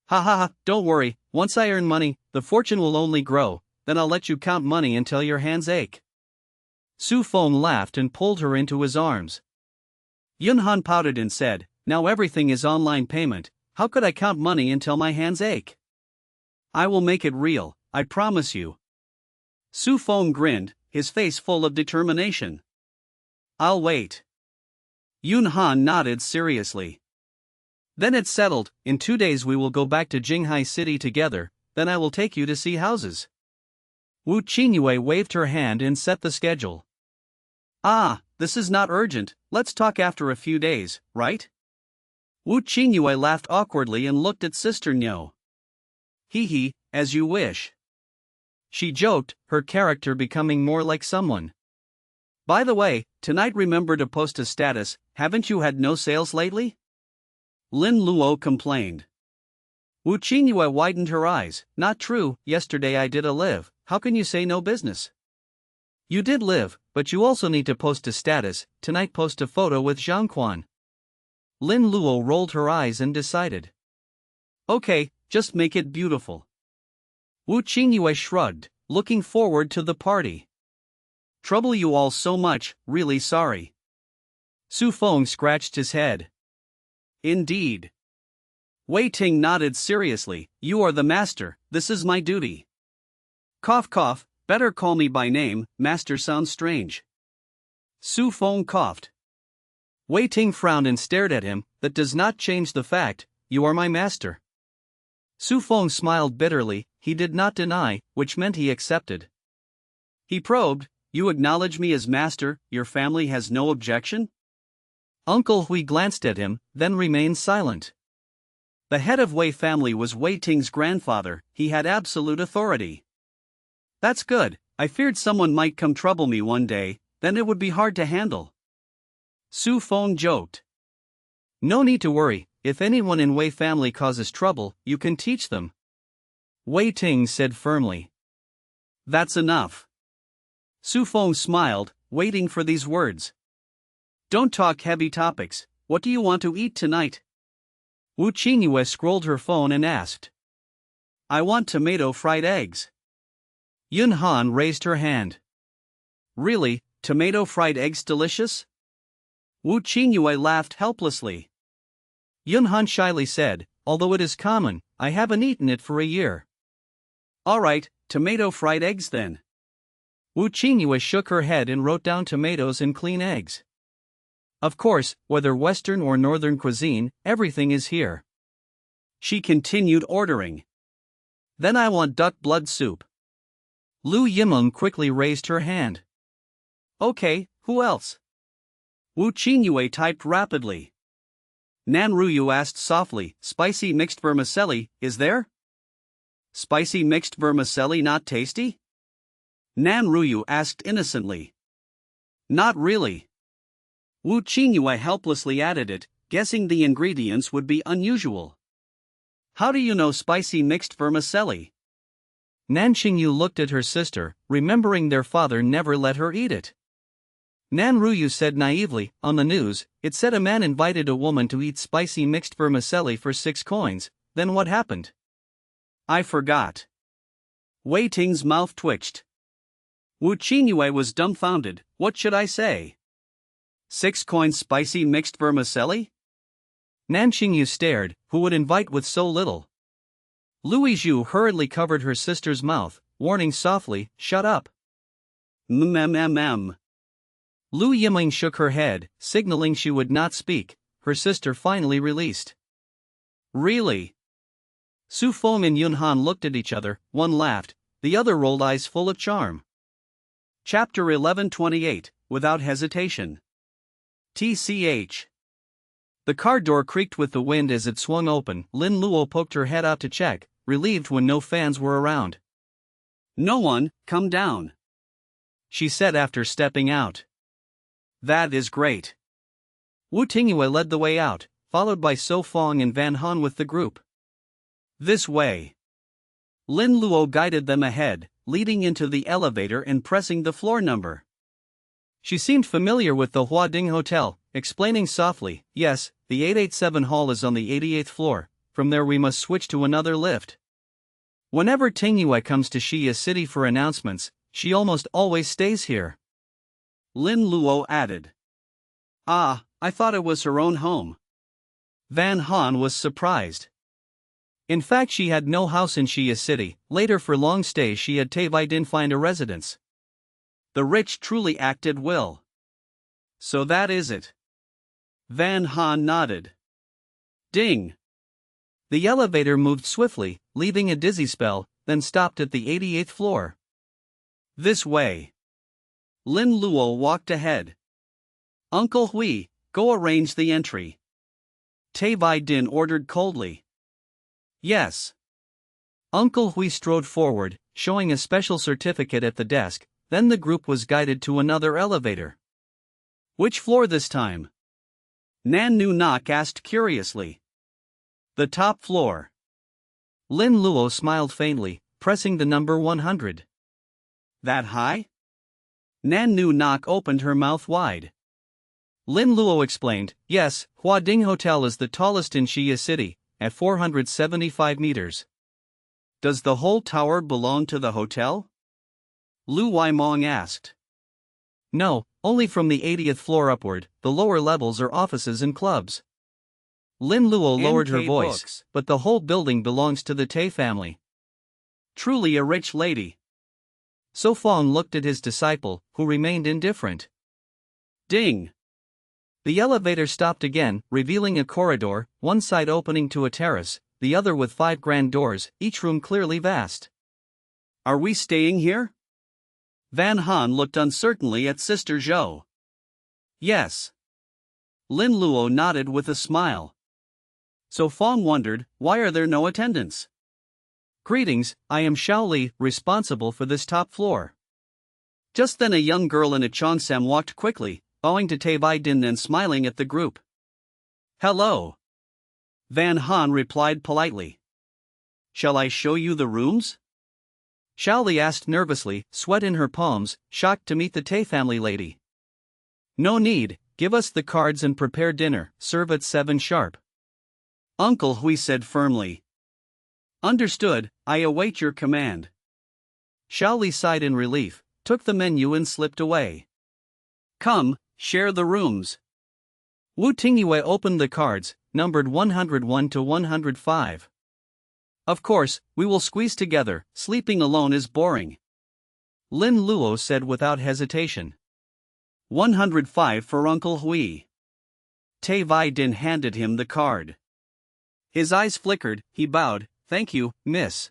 Ha ha ha, don't worry, once I earn money, the fortune will only grow, then I'll let you count money until your hands ache. Su Feng laughed and pulled her into his arms.
Yun Han pouted and said, now everything is online payment, how could I count money until my hands ache? I will make it real, I promise you. Su Feng grinned, his face full of determination. I'll wait. Yun Han nodded seriously.
Then it's settled, in 2 days we will go back to Jinghai City together, then I will take you to see houses. Wu Qinyue waved her hand and set the schedule.
Ah, this is not urgent, let's talk after a few days, right? Wu Qinyue laughed awkwardly and looked at Sister Nyo. Hee hee, as you wish.
She joked, her character becoming more like someone.
By the way, tonight remember to post a status, haven't you had no sales lately? Lin Luo complained.
Wu Qinyue widened her eyes. Not true, yesterday I did a live, how can you say no business? You did live, but you also need to post a status, tonight post a photo with Zhang Quan. Lin Luo rolled her eyes and decided.
Okay, just make it beautiful.
Wu Qinyue shrugged, looking forward to the party.
Trouble you all so much, really sorry.
Su Feng scratched his head.
Indeed. Wei Ting nodded seriously, you are the master, this is my duty. Cough cough, better call me by name, master sounds strange. Su Feng coughed.
Wei Ting frowned and stared at him, that does not change the fact, you are my master. Su Feng smiled bitterly, he did not deny, which meant he accepted.
He probed, you acknowledge me as master, your family has no objection?
Uncle Hui glanced at him, then remained silent.
The head of Wei family was Wei Ting's grandfather, he had absolute authority. That's good, I feared someone might come trouble me one day, then it would be hard to handle. Su Feng joked.
No need to worry, if anyone in Wei family causes trouble, you can teach them. Wei Ting said firmly.
That's enough. Su Feng smiled, waiting for these words. Don't talk heavy topics, what do you want to eat tonight?
Wu Qinyue scrolled her phone and asked.
I want tomato fried eggs.
Yun Han raised her hand.
Really, tomato fried eggs delicious? Wu Qinyue laughed helplessly.
Yun Han shyly said, although it is common, I haven't eaten it for a year.
Alright, tomato fried eggs then.
Wu Qinyue shook her head and wrote down tomatoes and clean eggs. Of course, whether Western or Northern cuisine, everything is here.
She continued ordering.
Then I want duck blood soup. Lu Yimeng quickly raised her hand.
Okay, who else? Wu Qinyue typed rapidly. Nan Ruyu asked softly, spicy mixed vermicelli, is there? Spicy mixed vermicelli not tasty? Nan Ruyu asked innocently. Not really. Wu Qinyue helplessly added it, guessing the ingredients would be unusual. How do you know spicy mixed vermicelli?
Nan Qingyu looked at her sister, remembering their father never let her eat it. Nan Ruyu said naively, on the news, it said a man invited a woman to eat spicy mixed vermicelli for 6 coins, then what happened?
I forgot. Wei Ting's mouth twitched. Wu Qinyue was dumbfounded, what should I say? 6 coins spicy mixed vermicelli?
Nan Qingyu stared, who would invite with so little? Louis Zhu hurriedly covered her sister's mouth, warning softly, shut up.
Mm.
Lu Yimeng shook her head, signaling she would not speak. Her sister finally released.
Really?
Su Feng and Yun Han looked at each other, one laughed, the other rolled eyes full of charm.
Chapter 1128, Without Hesitation. TCH.
The car door creaked with the wind as it swung open. Lin Luo poked her head out to check, relieved when no fans were around.
No one, come down,
she said after stepping out.
That is great.
Wu Tingyue led the way out, followed by So Feng and Van Han with the group.
This way. Lin Luo guided them ahead, leading into the elevator and pressing the floor number.
She seemed familiar with the Huading Hotel, explaining softly, yes, the 887 hall is on the 88th floor, from there we must switch to another lift. Whenever Tingyue comes to Xia City for announcements, she almost always stays here.
Lin Luo added. Ah, I thought it was her own home.
Van Han was surprised. In fact, she had no house in Xia City. Later, for long stays, she had Tavidin find a residence.
The rich truly act at will. So that is it. Van Han nodded. Ding.
The elevator moved swiftly, leaving a dizzy spell, then stopped at the 88th floor.
This way. Lin Luo walked ahead. Uncle Hui, go arrange the entry. Tavidin ordered coldly. Yes.
Uncle Hui strode forward, showing a special certificate at the desk, then the group was guided to another elevator.
Which floor this time? Nan Nu Nok asked curiously. The top floor.
Lin Luo smiled faintly, pressing the number 100.
That high? Nan Nu Nok opened her mouth wide.
Lin Luo explained, yes, Huading Hotel is the tallest in Xia City, at 475 meters.
Does the whole tower belong to the hotel? Lu Waimong asked.
No, only from the 80th floor upward, the lower levels are offices and clubs. Lin Luo lowered her voice,
books.
But the whole building belongs to the Tay family.
Truly a rich lady.
So Feng looked at his disciple, who remained indifferent.
Ding.
The elevator stopped again, revealing a corridor, one side opening to a terrace, the other with 5 grand doors, each room clearly vast.
Are we staying here? Van Han looked uncertainly at Sister Zhou. Yes. Lin Luo nodded with a smile. So Feng wondered, why are there no attendants?
Greetings, I am Xiao Li, responsible for this top floor.
Just then a young girl in a cheongsam walked quickly, bowing to Tavidin and smiling at the group. Hello. Van Han replied politely. Shall I show you the rooms?
Xiao Li asked nervously, sweat in her palms, shocked to meet the Tay family lady. No need, give us the cards and prepare dinner, serve at 7 sharp.
Uncle Hui said firmly. Understood, I await your command.
Xiao Li sighed in relief, took the menu and slipped away.
Come, share the rooms.
Wu Tingyue opened the cards, numbered 101 to 105. Of course, we will squeeze together, sleeping alone is boring. Lin Luo said without hesitation.
105 for Uncle Hui. Tavidin handed him the card. His eyes flickered, he bowed, thank you, miss.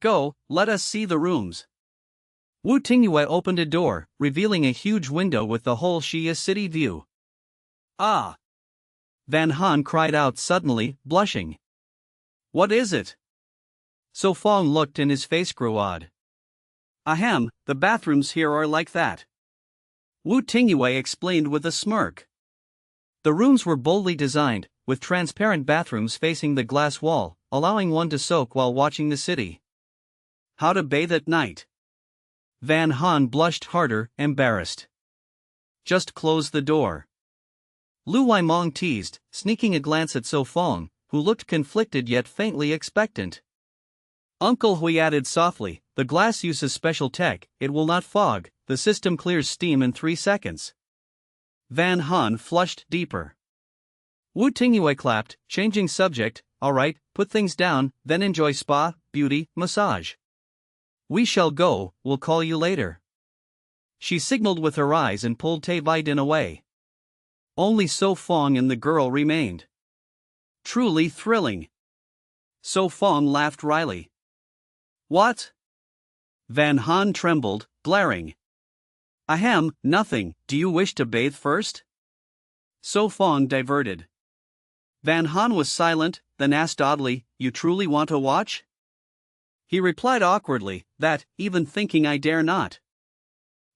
Go, let us see the rooms.
Wu Tingyue opened a door, revealing a huge window with the whole Xia City view.
Ah!
Van Han cried out suddenly, blushing.
What is it?
So Feng looked and his face grew odd.
Ahem, the bathrooms here are like that. Wu Tingyue explained with a smirk.
The rooms were boldly designed, with transparent bathrooms facing the glass wall, allowing one to soak while watching the city.
How to bathe at night?
Van Han blushed harder, embarrassed.
Just close the door.
Lu Waimong teased, sneaking a glance at So Feng, who looked conflicted yet faintly expectant.
Uncle Hui added softly,
the glass uses special tech, it will not fog, the system clears steam in 3 seconds.
Van Han flushed deeper.
Wu Tingyue clapped, changing subject, alright, put things down, then enjoy spa, beauty, massage. We shall go, we'll call you later. She signaled with her eyes and pulled Tavidin away. Only So Feng and the girl remained. Truly thrilling.
So Fong laughed wryly. What? Van Han trembled, glaring. Ahem, nothing, do you wish to bathe first? So Fong diverted. Van Han was silent, then asked oddly, You truly want to watch? He replied awkwardly, That, even thinking I dare not.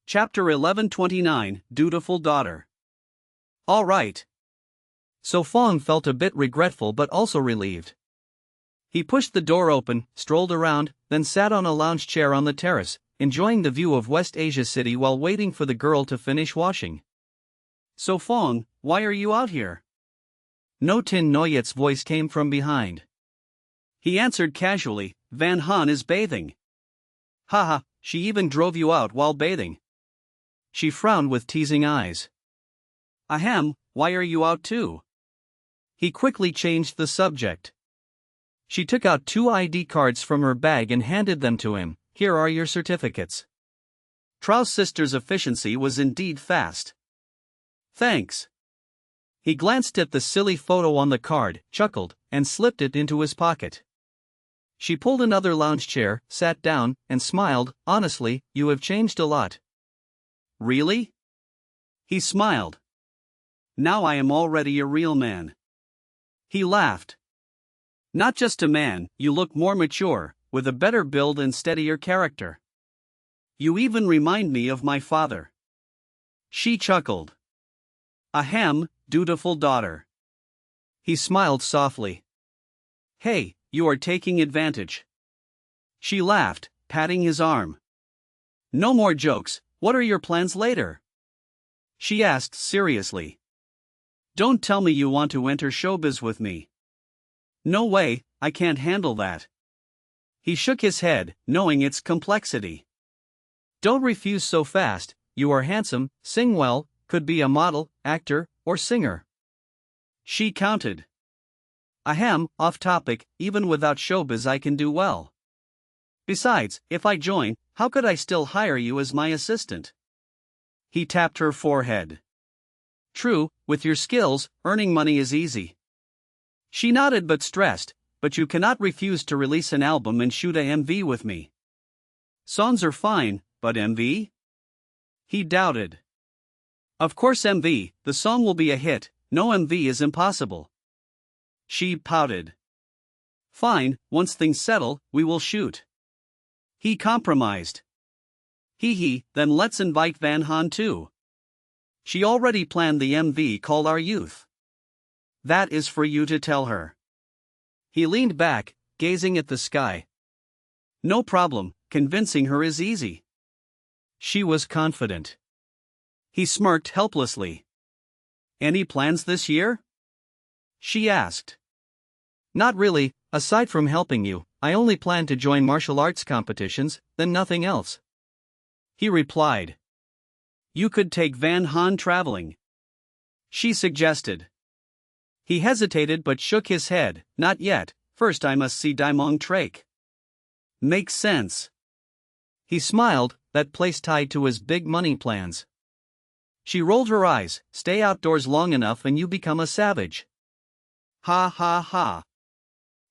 Chapter 1129, Dutiful Daughter. All right.
So Fong felt a bit regretful but also relieved. He pushed the door open, strolled around, then sat on a lounge chair on the terrace, enjoying the view of West Asia City while waiting for the girl to finish washing.
So Fong, why are you out here?
No Tin Noyet's voice came from behind.
He answered casually, Van Han is bathing. Haha, she even drove you out while bathing.
She frowned with teasing eyes.
Ahem, why are you out too?
He quickly changed the subject. She took out 2 ID cards from her bag and handed them to him. Here are your certificates.
Trao's sister's efficiency was indeed fast. Thanks.
He glanced at the silly photo on the card, chuckled, and slipped it into his pocket. She pulled another lounge chair, sat down, and smiled. Honestly, you have changed a lot.
Really? He smiled. Now I am already a real man. He laughed. Not just a man, you look more mature, with a better build and steadier character. You even remind me of my father. She chuckled. Ahem, dutiful daughter.
He smiled softly.
Hey, you are taking advantage. She laughed, patting his arm. No more jokes, what are your plans later? She asked seriously. Don't tell me you want to enter showbiz with me. No way, I can't handle that. He shook his head, knowing its complexity.
Don't refuse so fast, you are handsome, sing well, could be a model, actor, or singer.
She counted. Ahem, off topic, even without showbiz I can do well. Besides, if I join, how could I still hire you as my assistant? He tapped her forehead. True, with your skills, earning money is easy. She nodded but stressed, but you cannot refuse to release an album and shoot a MV with me. Songs are fine, but MV? He doubted. Of course MV, the song will be a hit, no MV is impossible. She pouted. Fine, once things settle, we will shoot. He compromised. Hee, then let's invite Van Han too. She already planned the MV called Our Youth. That is for you to tell her. He leaned back, gazing at the sky. No problem, convincing her is easy. She was confident. He smirked helplessly. Any plans this year? She asked.
Not really, aside from helping you, I only plan to join martial arts competitions, then nothing else.
He replied. You could take Van Han traveling. She suggested. He hesitated but shook his head, not yet, first I must see Daimong Trake. Makes sense.
He smiled, that place tied to his big money plans.
She rolled her eyes, stay outdoors long enough and you become a savage. Ha ha ha.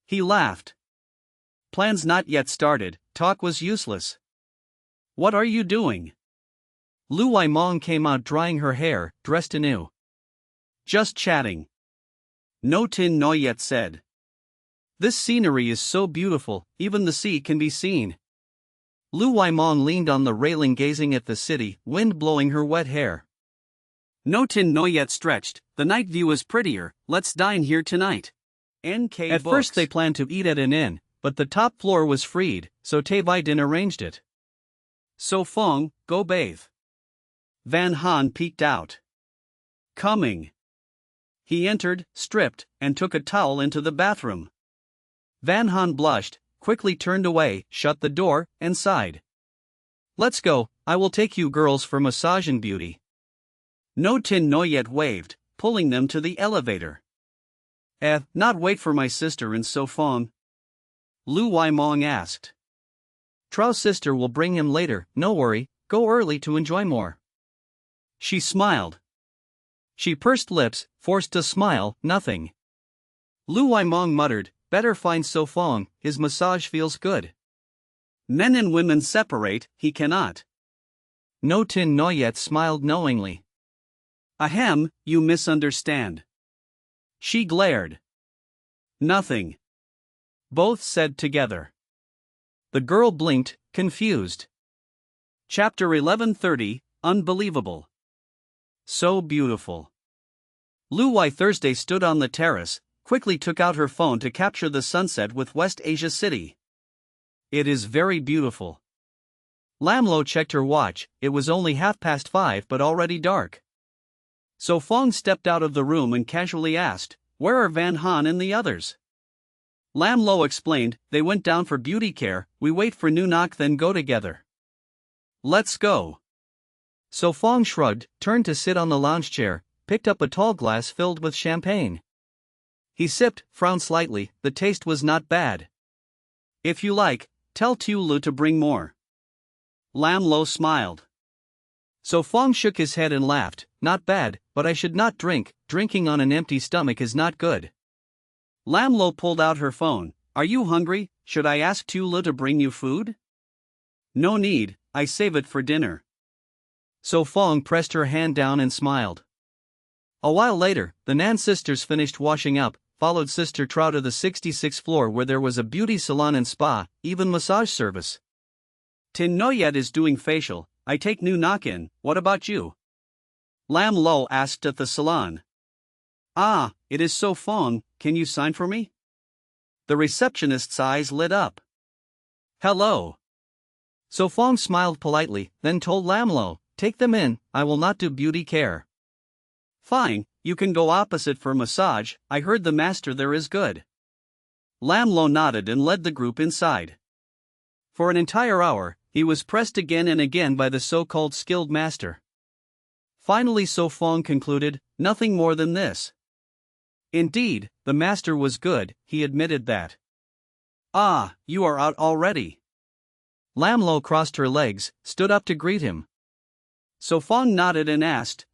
He laughed. Plans not yet started, talk was useless. What are you doing?
Lu Waimong came out drying her hair, dressed anew.
Just chatting. No Tin Noyet said. This scenery is so beautiful, even the sea can be seen.
Lu Waimong leaned on the railing gazing at the city, wind blowing her wet hair.
No Tin Noyet stretched, the night view is prettier, let's dine here tonight. NK
At
Books.
First they planned to eat at an inn, but the top floor was freed, so Taevidin arranged it.
So Fong, go bathe. Van Han peeked out. Coming. He entered, stripped, and took a towel into the bathroom. Van Han blushed, quickly turned away, shut the door, and sighed.
Let's go, I will take you girls for massage and beauty.
No Tin Noyet waved, pulling them to the elevator. Not wait for my sister and So Fong? Lu Waimong asked.
Trao's sister will bring him later, no worry, go early to enjoy more.
She smiled.
She pursed lips, forced a smile, nothing.
Lu Waimong muttered,
better find So Fong, his massage feels good.
Men and women separate, he cannot.
No Tin Noyet smiled knowingly.
Ahem, you misunderstand. She glared. Nothing. Both said together.
The girl blinked, confused.
Chapter 1130, Unbelievable. So beautiful. Lu Wai Thursday stood on the terrace, quickly took out her phone to capture the sunset with West Asia City. It is very beautiful.
Lam Lo checked her watch, it was only 5:30 but already dark.
So Fong stepped out of the room and casually asked, "Where are Van Han and the others?" Lam Lo explained, "They went down for beauty care, we wait for Nunak then go together." "Let's go."
So Fong shrugged, turned to sit on the lounge chair, picked up a tall glass filled with champagne. He sipped, frowned slightly, the taste was not bad.
"If you like, tell Tu Lu to bring more." Lam Lo smiled.
So Fong shook his head and laughed, "Not bad, but I should not drink, drinking on an empty stomach is not good."
Lam Lo pulled out her phone. "Are you hungry? Should I ask Tu Lu to bring you food?" "No need, I save it for dinner."
So Fong pressed her hand down and smiled. A while later, the Nan sisters finished washing up, followed Sister Trow to the 66th floor where there was a beauty salon and spa, even massage service.
Tin Noyet is doing facial, I take Nunak in, what about you? Lam Lo asked at the salon. "Ah, it is So Fong, can you sign for me?" The receptionist's eyes lit up. "Hello."
So Fong smiled politely, then told Lam Lo, "Take them in, I will not do beauty care."
"Fine, you can go opposite for massage, I heard the master there is good." Lam Lo nodded and led the group inside. For an entire hour, he was pressed again and again by the so-called skilled master. Finally So Fong concluded, nothing more than this. Indeed, the master was good, he admitted that. "Ah, you are out already."
Lam Lo crossed her legs, stood up to greet him.
So Fong nodded and asked,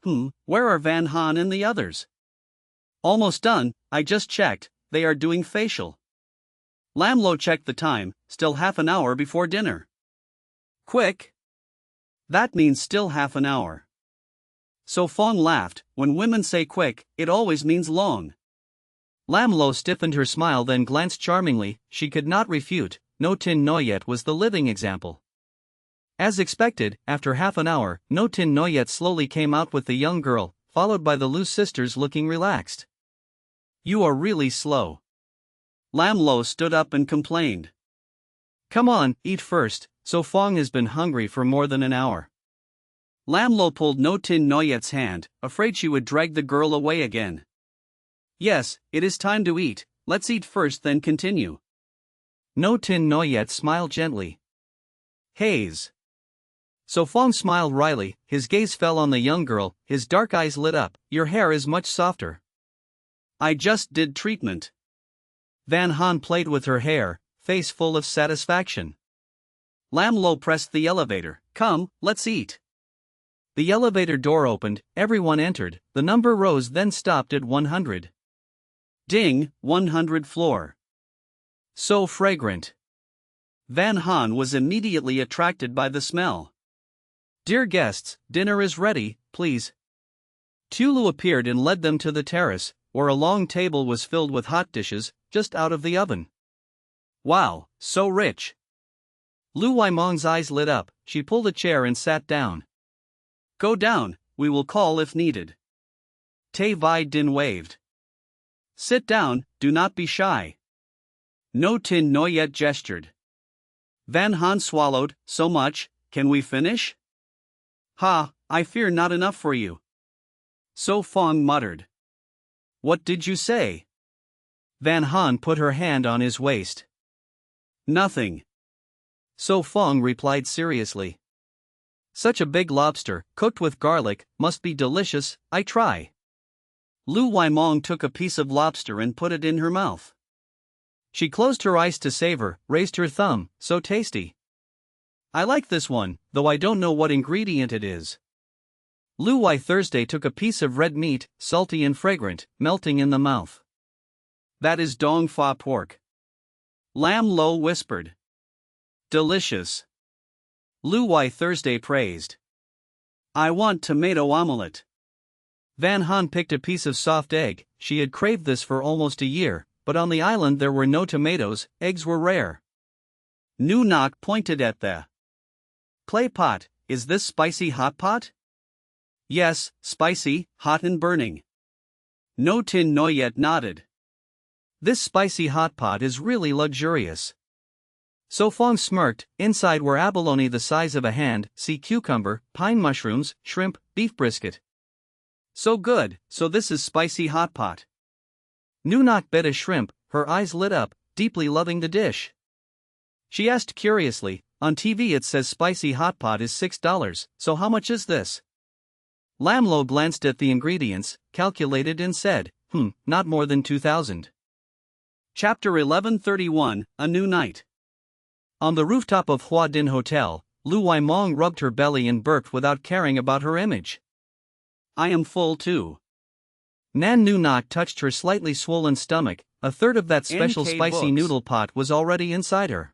"Where are Van Han and the others?" "Almost done, I just checked, they are doing facial." Lam Lo checked the time, still half an hour before dinner. "Quick." "That means still half an hour." So Fong laughed, when women say quick, it always means long.
Lam Lo stiffened her smile then glanced charmingly, she could not refute, No Tin Noyet was the living example. As expected, after half an hour, No Tin Noyet slowly came out with the young girl, followed by the Lu sisters looking relaxed.
"You are really slow." Lam Lo stood up and complained.
"Come on, eat first, So Fong has been hungry for more than an hour."
Lam Lo pulled No Tin Noyet's hand, afraid she would drag the girl away again. "Yes, it is time to eat, let's eat first then continue."
No Tin Noyet smiled gently.
"Haze."
So Fong smiled wryly, his gaze fell on the young girl, his dark eyes lit up, "Your hair is much softer."
"I just did treatment."
Van Han played with her hair, face full of satisfaction.
Lam Lo pressed the elevator. "Come, let's eat."
The elevator door opened, everyone entered, the number rose then stopped at 100.
Ding, 100 floor. So fragrant. Van Han was immediately attracted by the smell.
"Dear guests, dinner is ready, please." Tulu appeared and led them to the terrace, where a long table was filled with hot dishes, just out of the oven.
"Wow, so rich."
Lu Waimong's eyes lit up, she pulled a chair and sat down.
"Go down, we will call if needed." Tai Vai Din waved. "Sit down, do not be shy." No Tin Noyet gestured. Van Han swallowed, "So much, can we finish?" "Ha, I fear not enough for you." So Fong muttered. "What did you say?"
Van Han put her hand on his waist.
"Nothing."
So Fong replied seriously. "Such a big lobster, cooked with garlic, must be delicious, I try."
Lu Waimong took a piece of lobster and put it in her mouth.
She closed her eyes to savor, raised her thumb, "So tasty." "I like this one, though I don't know what ingredient it is." Lu Wai Thursday took a piece of red meat, salty and fragrant, melting in the mouth. "That is dong fa pork."
Lam Lo whispered. Delicious. Lu Wai Thursday praised. I want tomato omelette.
Van Han picked a piece of soft egg. She had craved this for almost a year, but on the island there were no tomatoes, eggs were rare.
Nu Nok pointed at the clay pot. Is this spicy hot pot? Yes, spicy, hot and burning. No Tin Noyet nodded.
This spicy hot pot is really luxurious. So Fong smirked. Inside were abalone the size of a hand, sea cucumber, pine mushrooms, shrimp, beef brisket.
So good, so this is spicy hot pot.
Nu Nok bit a shrimp, her eyes lit up, deeply loving the dish. She asked curiously, on TV it says spicy hot pot is $6, so how much is this? Lam Lo glanced at the ingredients, calculated and said, not more than 2,000.
Chapter 1131, A New Night.
On the rooftop of Hua Din Hotel, Lu Waimong rubbed her belly and burped without caring about her image.
I am full too.
Nan Nu Nok touched her slightly swollen stomach. A third of that special
NK
spicy
books.
noodle pot was already inside her.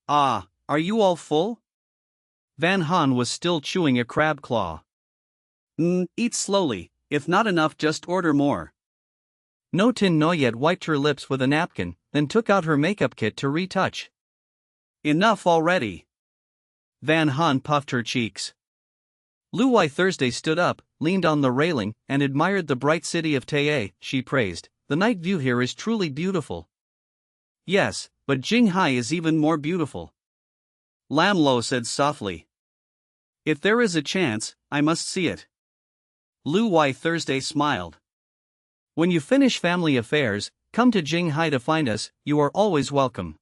Ah, are you all full?
Van Han was still chewing a crab claw.
Eat slowly, if not enough just order more.
No Tin Noyet wiped her lips with a napkin, then took out her makeup kit to retouch.
Enough already.
Van Han puffed her cheeks. Lu Wai Thursday stood up, leaned on the railing, and admired the bright city of Tae. She praised, the night view here is truly beautiful.
Yes, but Jinghai is even more beautiful. Lam Lo said softly. If there is a chance, I must see it. Lu Wai Thursday smiled.
When you finish family affairs, come to Jinghai to find us, you are always welcome.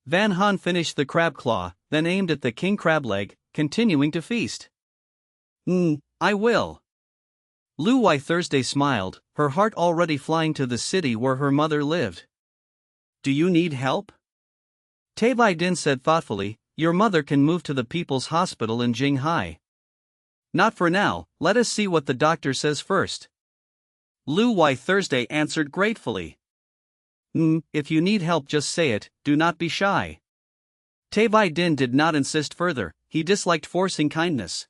Van Han finished the crab claw, then aimed at the king crab leg, continuing to feast.
I will.
Lu Wai Thursday smiled, her heart already flying to the city where her mother lived.
Do you need help?
Tai Vai Din said thoughtfully, your mother can move to the People's Hospital in Jinghai.
Not for now, let us see what the doctor says first. Lu Wai Thursday answered gratefully.
If you need help just say it, do not be shy.
Tai Vai Din did not insist further, he disliked forcing kindness.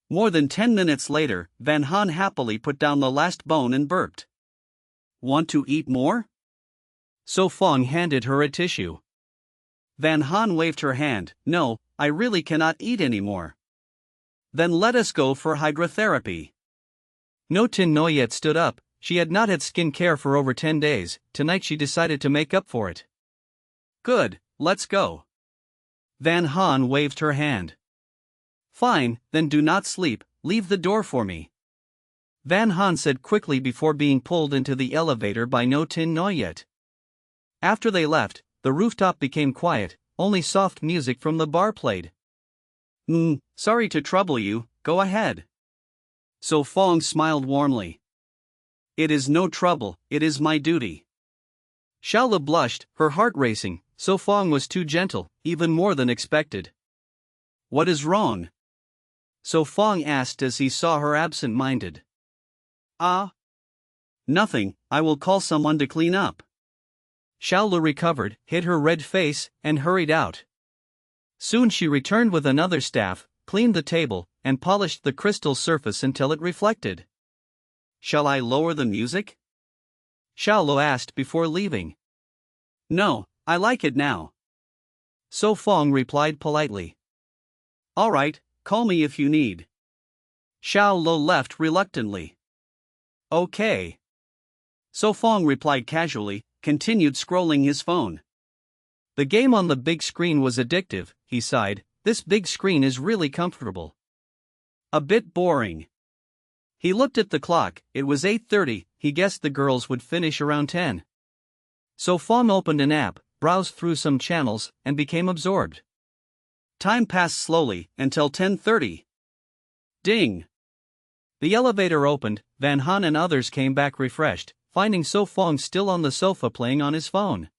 More than 10 minutes later, Van Han happily put down the last bone and burped. Want to eat more?
So Fong handed her a tissue.
Van Han waved her hand. No, I really cannot eat anymore. Then let us go for hydrotherapy.
No Tin Noyet stood up. She had not had skin care for over 10 days. Tonight she decided to make up for it.
Good, let's go.
Van Han waved her hand.
Fine, then do not sleep, leave the door for me.
Van Han said quickly before being pulled into the elevator by No Tin Noyet. After they left, the rooftop became quiet, only soft music from the bar played.
Sorry to trouble you, go ahead. So Fong smiled warmly. It is no trouble, it is my duty.
Xiaola blushed, her heart racing. So Fong was too gentle, even more than expected.
What is wrong?
So Fong asked as he saw her absent-minded.
Nothing, I will call someone to clean up.
Xiaola recovered, hid her red face, and hurried out. Soon she returned with another staff, cleaned the table, and polished the crystal surface until it reflected.
Shall I lower the music?
Xiaola asked before leaving.
No, I like it now.
So Fong replied politely.
All right, call me if you need. Xiaola left reluctantly. Okay. So Fong replied casually, continued scrolling his phone.
The game on the big screen was addictive, he sighed. This big screen is really comfortable.
A bit boring. He looked at the clock, it was 8:30, he guessed the girls would finish around 10. So Fong opened an app, browsed through some channels, and became absorbed. Time passed slowly, until 10:30. Ding!
The elevator opened, Van Han and others came back refreshed, finding So Fong still on the sofa playing on his phone.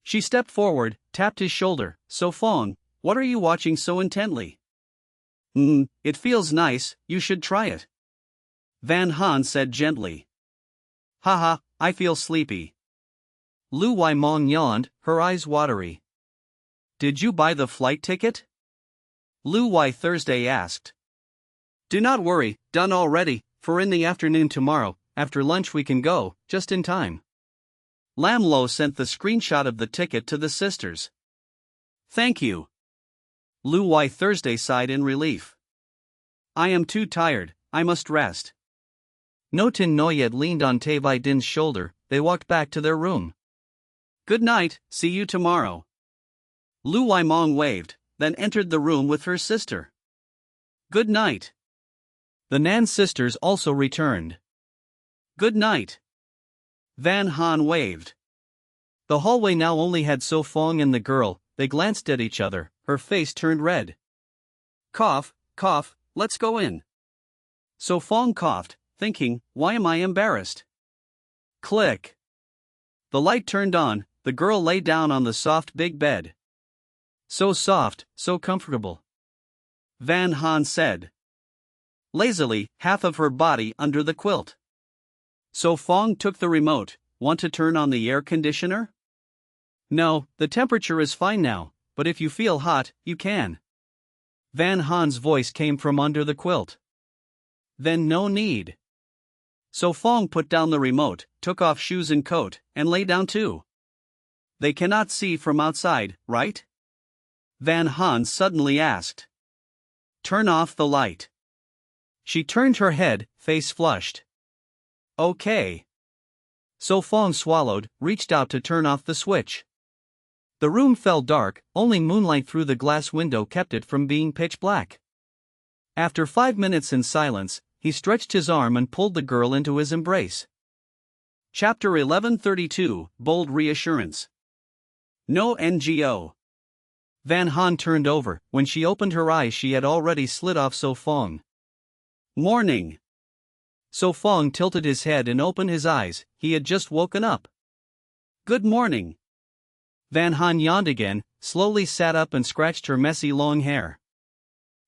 She stepped forward, tapped his shoulder. So Fong, what are you watching so intently?
It feels nice, you should try it. Van Han said gently. Haha, I feel sleepy.
Lu Waimong yawned, her eyes watery.
Did you buy the flight ticket? Lu Wai Thursday asked.
Do not worry, done already, for in the afternoon tomorrow, after lunch we can go, just in time.
Lam Lo sent the screenshot of the ticket to the sisters. Thank you. Lu Wai Thursday sighed in relief. I am too tired, I must rest.
No Tin Noyet leaned on Tai Vai Din's shoulder. They walked back to their room.
Good night, see you tomorrow. Lu Waimong waved, then entered the room with her sister. Good night.
The Nan sisters also returned.
Good night. Van Han waved.
The hallway now only had So Fong and the girl. They glanced at each other, her face turned red.
Cough, cough, let's go in. So Fong coughed, thinking, why am I embarrassed? Click. The light turned on, the girl lay down on the soft big bed.
So soft, so comfortable.
Van Han said. Lazily, half of her body under the quilt. So Fong took the remote. Want to turn on the air conditioner?
No, the temperature is fine now, but if you feel hot, you can. Van Han's voice came from under the quilt.
Then no need. So Fong put down the remote, took off shoes and coat, and lay down too. They cannot see from outside, right? Van Han suddenly asked. Turn off the light.
She turned her head, face flushed.
Okay.
So Fong swallowed, reached out to turn off the switch. The room fell dark, only moonlight through the glass window kept it from being pitch black. After 5 minutes in silence, he stretched his arm and pulled the girl into his embrace.
Chapter 1132, Bold Reassurance. No NGO.
Van Han turned over. When she opened her eyes she had already slid off So Fong.
Morning.
So Fong tilted his head and opened his eyes. He had just woken up.
Good morning.
Van Han yawned again, slowly sat up and scratched her messy long hair.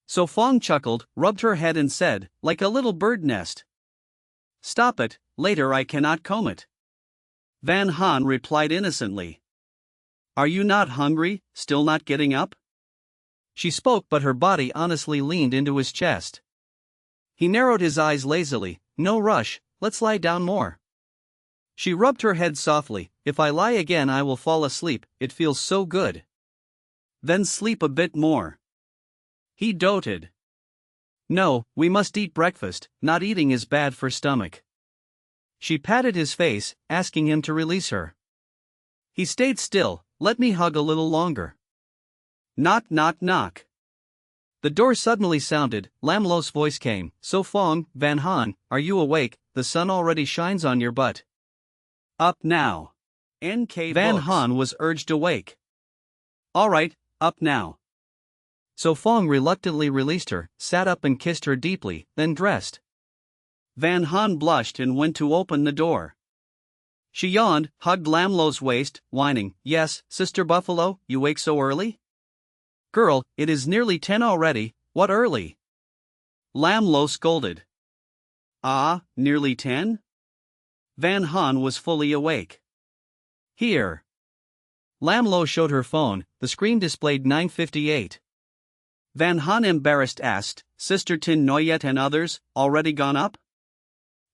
So Fong chuckled, rubbed her head and said, like a little bird nest. Stop it, later I cannot comb it. Van Han replied innocently. Are you not hungry, still not getting up?
She spoke but her body honestly leaned into his chest. He narrowed his eyes lazily. No rush, let's lie down more. She rubbed her head softly. If I lie again I will fall asleep, it feels so good.
Then sleep a bit more. He doted.
No, we must eat breakfast, not eating is bad for stomach. She patted his face, asking him to release her. He stayed still. Let me hug a little longer.
Knock knock knock.
The door suddenly sounded. Lam Lo's voice came. So Fong, Van Han, are you awake? The sun already shines on your butt.
Up now. NK
Van
Books.
Han was urged awake.
All right, up now.
So Fong reluctantly released her, sat up and kissed her deeply, then dressed.
Van Han blushed and went to open the door. She yawned, hugged Lam Lo's waist, whining, yes, Sister Buffalo, you wake so early?
Girl, it is nearly 10 already, what early?
Lam Lo scolded. Ah, nearly 10? Van Han was fully awake.
Here. Lam Lo showed her phone, the screen displayed 9:58.
Van Han embarrassed asked, Sister Tin Noyet and others, already gone up?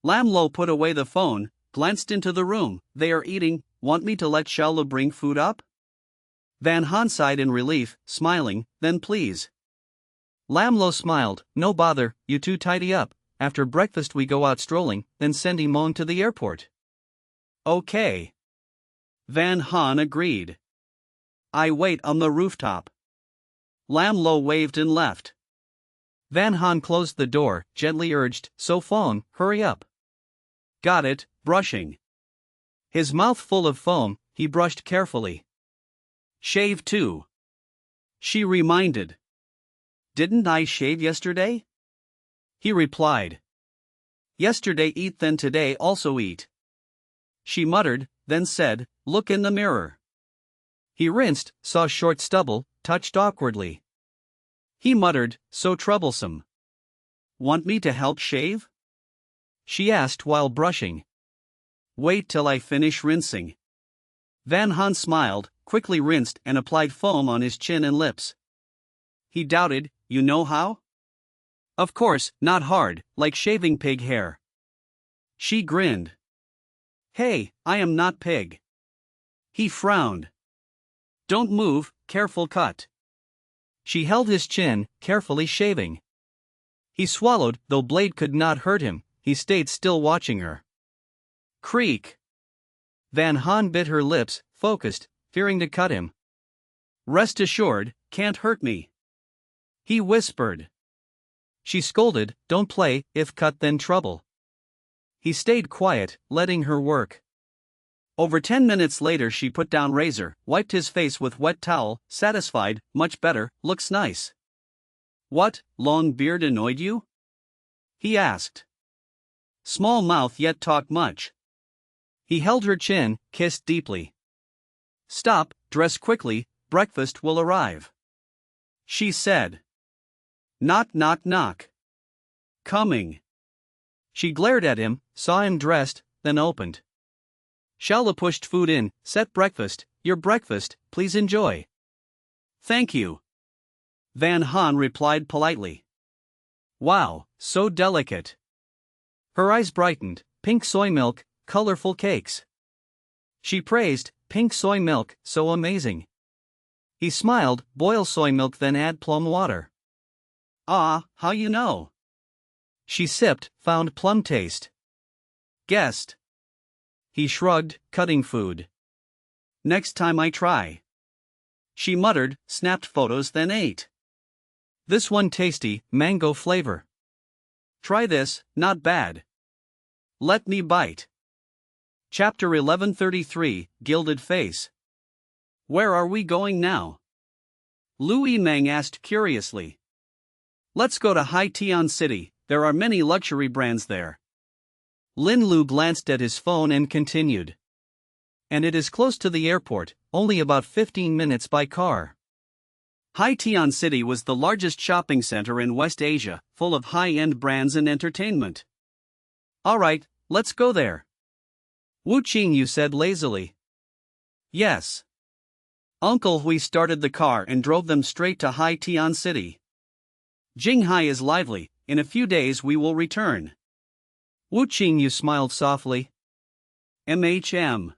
Lam Lo put away the phone, glanced into the room, they are eating, want me to let Xiaolu bring food up? Van Han sighed in relief, smiling, then please.
Lam Lo smiled, no bother, you two tidy up, after breakfast we go out strolling, then send Imon to the airport.
Okay. Van Han agreed. I wait on the rooftop. Lam Lo waved and left.
Van Han closed the door, gently urged, So Fong, hurry up.
Got it, brushing.
His mouth full of foam, he brushed carefully.
Shave too. She reminded. Didn't I shave yesterday? He replied. Yesterday eat then today also eat. She muttered, then said, look in the mirror.
He rinsed, saw short stubble, touched awkwardly.
He muttered, so troublesome. Want me to help shave? She asked while brushing. Wait till I finish rinsing. Van Han smiled, quickly rinsed and applied foam on his chin and lips. He doubted, you know how? Of course, not hard, like shaving pig hair. She grinned. Hey, I am not pig. He frowned. Don't move, careful cut. She held his chin, carefully shaving. He swallowed, though blade could not hurt him, he stayed still watching her. Creak. Van Han bit her lips, focused, fearing to cut him. Rest assured, can't hurt me. He whispered. She scolded, don't play, if cut then trouble. He stayed quiet, letting her work. Over 10 minutes later she put down razor, wiped his face with wet towel, satisfied, much better, looks nice. What, long beard annoyed you? He asked. Small mouth yet talk much. He held her chin, kissed deeply. Stop, dress quickly, breakfast will arrive. She said. Knock knock knock. Coming. She glared at him, saw him dressed, then opened. Shala pushed food in, set breakfast, your breakfast, please enjoy. Thank you. Van Han replied politely. Wow, so delicate. Her eyes brightened, pink soy milk, colorful cakes. She praised, pink soy milk, so amazing. He smiled, boil soy milk then add plum water. Ah, how you know? She sipped, found plum taste. Guessed. He shrugged, cutting food. Next time I try. She muttered, snapped photos then ate. This one tasty, mango flavor. Try this, not bad. Let me bite. Chapter 1133, Gilded Face. Where are we going now? Lu Yimeng asked curiously. Let's go to Haitian City, there are many luxury brands there. Lin Lu glanced at his phone and continued. And it is close to the airport, only about 15 minutes by car. Haitian City was the largest shopping center in West Asia, full of high-end brands and entertainment. Alright, let's go there. Wu Qingyu said lazily. Yes. Uncle Hui started the car and drove them straight to Haitian City. Jinghai is lively, in a few days we will return. Wu Qingyu smiled softly. MHM.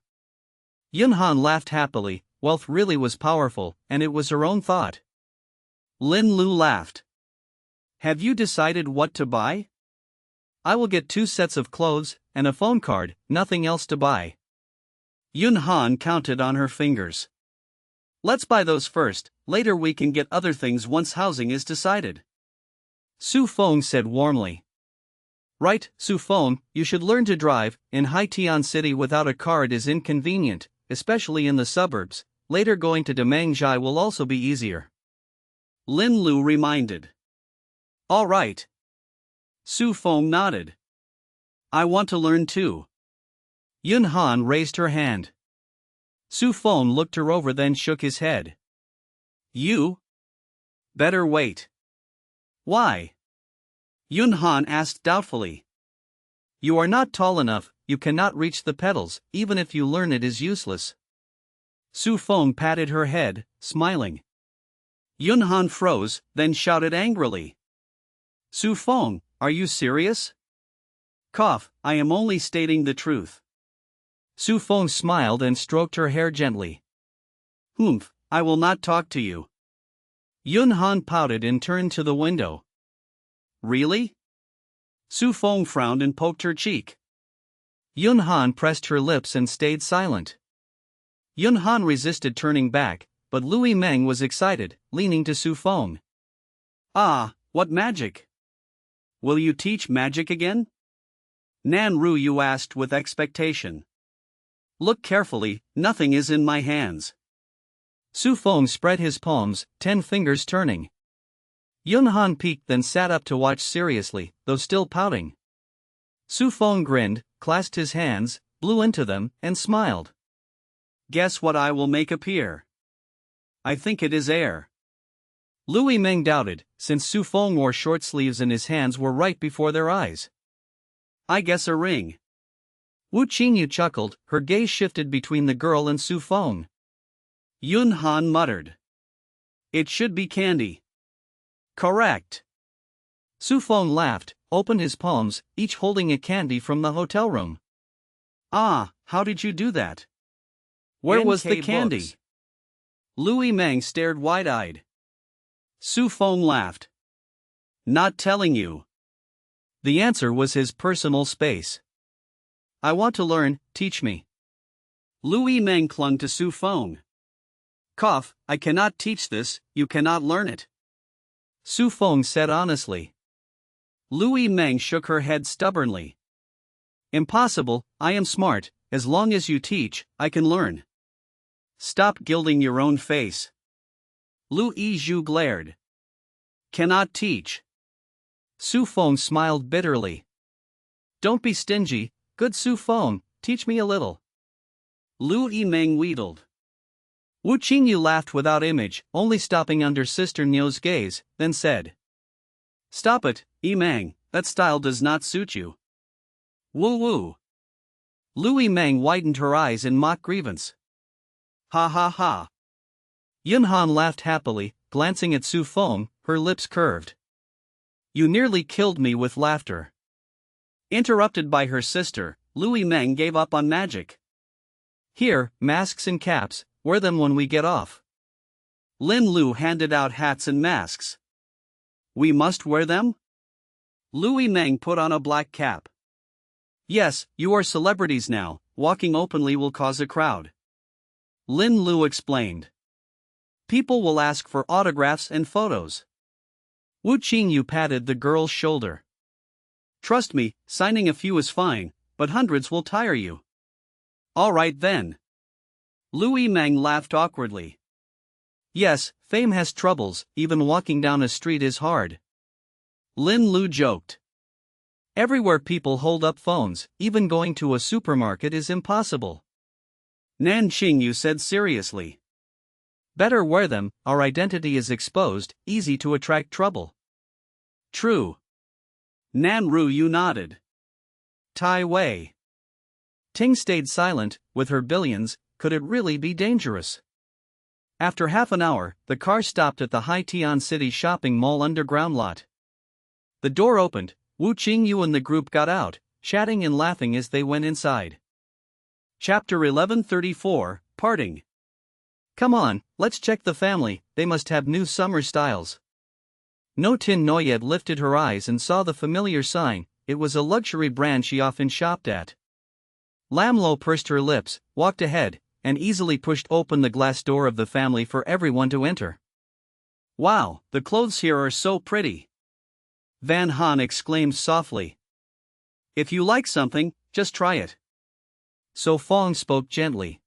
Yunhan laughed happily, wealth really was powerful, and it was her own thought. Lin Lu laughed. Have you decided what to buy? I will get 2 sets of clothes, and a phone card, nothing else to buy. Yunhan counted on her fingers. Let's buy those first, later we can get other things once housing is decided. Su Feng said warmly. Right, Su Feng, you should learn to drive, in Haitian City without a car it is inconvenient, especially in the suburbs, later going to Demangjai will also be easier. Lin Lu reminded. All right. Su Feng nodded. I want to learn too. Yunhan raised her hand. Su Feng looked her over then shook his head. You? Better wait. Why? Yunhan asked doubtfully. You are not tall enough, you cannot reach the pedals, even if you learn it is useless. Su Feng patted her head, smiling. Yunhan froze, then shouted angrily. Su Feng, are you serious? Cough, I am only stating the truth. Su Feng smiled and stroked her hair gently. Humph, I will not talk to you. Yunhan pouted and turned to the window. Really? Su Feng frowned and poked her cheek. Yunhan pressed her lips and stayed silent. Yunhan resisted turning back, but Lu Yimeng was excited, leaning to Su Feng. Ah, what magic! Will you teach magic again? Nan Ru asked with expectation. Look carefully, nothing is in my hands. Su Feng spread his palms, 10 fingers turning. Yunhan peeked then sat up to watch seriously, though still pouting. Su Feng grinned, clasped his hands, blew into them, and smiled. Guess what I will make appear? I think it is air. Lu Yimeng doubted, since Su Feng wore short sleeves and his hands were right before their eyes. I guess a ring.
Wu Qingyu chuckled, her gaze shifted between the girl and Su Feng.
Yun Han muttered. It should be candy. Correct.
Su Feng laughed, opened his palms, each holding a candy from the hotel room.
Ah, how did you do that? Where was the candy?
Books.
Louis Meng stared wide-eyed. Su Feng laughed. Not telling you.
The answer was his personal space. I want to learn, teach me.
Louis Meng clung to Su Feng. Cough, I cannot teach this, you cannot learn it.
Su Feng said honestly.
Louis Meng shook her head stubbornly. Impossible, I am smart, as long as you teach, I can learn. Stop gilding your own face. Lu Yizhu glared. Cannot teach.
Su Feng smiled bitterly. Don't be stingy, good Su Feng, teach me a little.
Lu Yimeng wheedled.
Wu Qingyu laughed without image, only stopping under Sister Niu's gaze, then said.
Stop it, Yimeng, that style does not suit you. Woo woo.
Lu Yimeng widened her eyes in mock grievance.
Ha ha ha.
Yun Han laughed happily, glancing at Su Feng, her lips curved. You nearly killed me with laughter.
Interrupted by her sister, Lu Yimeng gave up on magic.
Here, masks and caps, wear them when we get off.
Lin Lu handed out hats and masks. We must wear them? Lu Yimeng put on a black cap. Yes, you are celebrities now, walking openly will cause a crowd. Lin Lu explained. People will ask for autographs and photos.
Wu Qingyu patted the girl's shoulder.
Trust me, signing a few is fine, but hundreds will tire you. All right then. Lu Yimeng laughed awkwardly.
Yes, fame has troubles, even walking down a street is hard.
Lin Lu joked.
Everywhere people hold up phones, even going to a supermarket is impossible.
Nan Qingyu said seriously.
Better wear them, our identity is exposed, easy to attract trouble.
True. Nan Ruyu nodded.
Tai Wei. Ting stayed silent, with her billions, could it really be dangerous? After half an hour, the car stopped at the Haitian City shopping mall underground lot. The door opened, Wu Qingyu and the group got out, chatting and laughing as they went inside.
Chapter 1134, Parting.
Come on, let's check the family, they must have new summer styles. No Tin Noyet lifted her eyes and saw the familiar sign, it was a luxury brand she often shopped at. Lam Lo pursed her lips, walked ahead, and easily pushed open the glass door of the family for everyone to enter.
Wow, the clothes here are so pretty. Van Han exclaimed softly. If you like something, just try it.
So Fong spoke gently.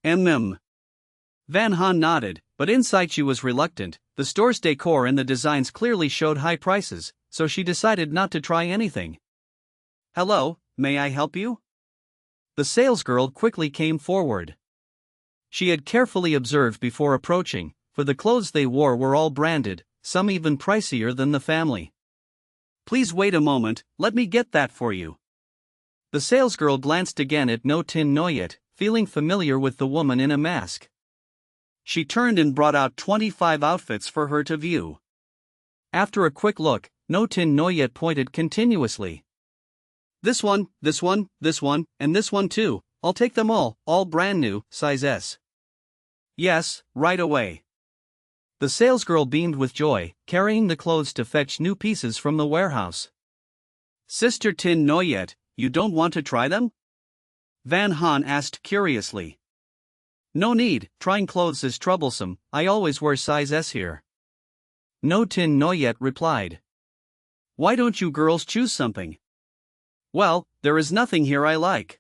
Van Han nodded, but inside she was reluctant. The store's decor and the designs clearly showed high prices, so she decided not to try anything. Hello, may I help you?
The salesgirl quickly came forward. She had carefully observed before approaching, for the clothes they wore were all branded, some even pricier than the family.
Please wait a moment, let me get that for you.
The salesgirl glanced again at No Tin Noyet, feeling familiar with the woman in a mask.
She turned and brought out 25 outfits for her to view.
After a quick look, No Tin Noyet pointed continuously.
This one, and this one too, I'll take them all brand new, size S. Yes, right away.
The salesgirl beamed with joy, carrying the clothes to fetch new pieces from the warehouse.
Sister Tin Noyet, you don't want to try them? Van Han asked curiously. No need, trying clothes is troublesome, I always wear size S here.
No Tin Noyet replied.
Why don't you girls choose something? Well, there is nothing here I like.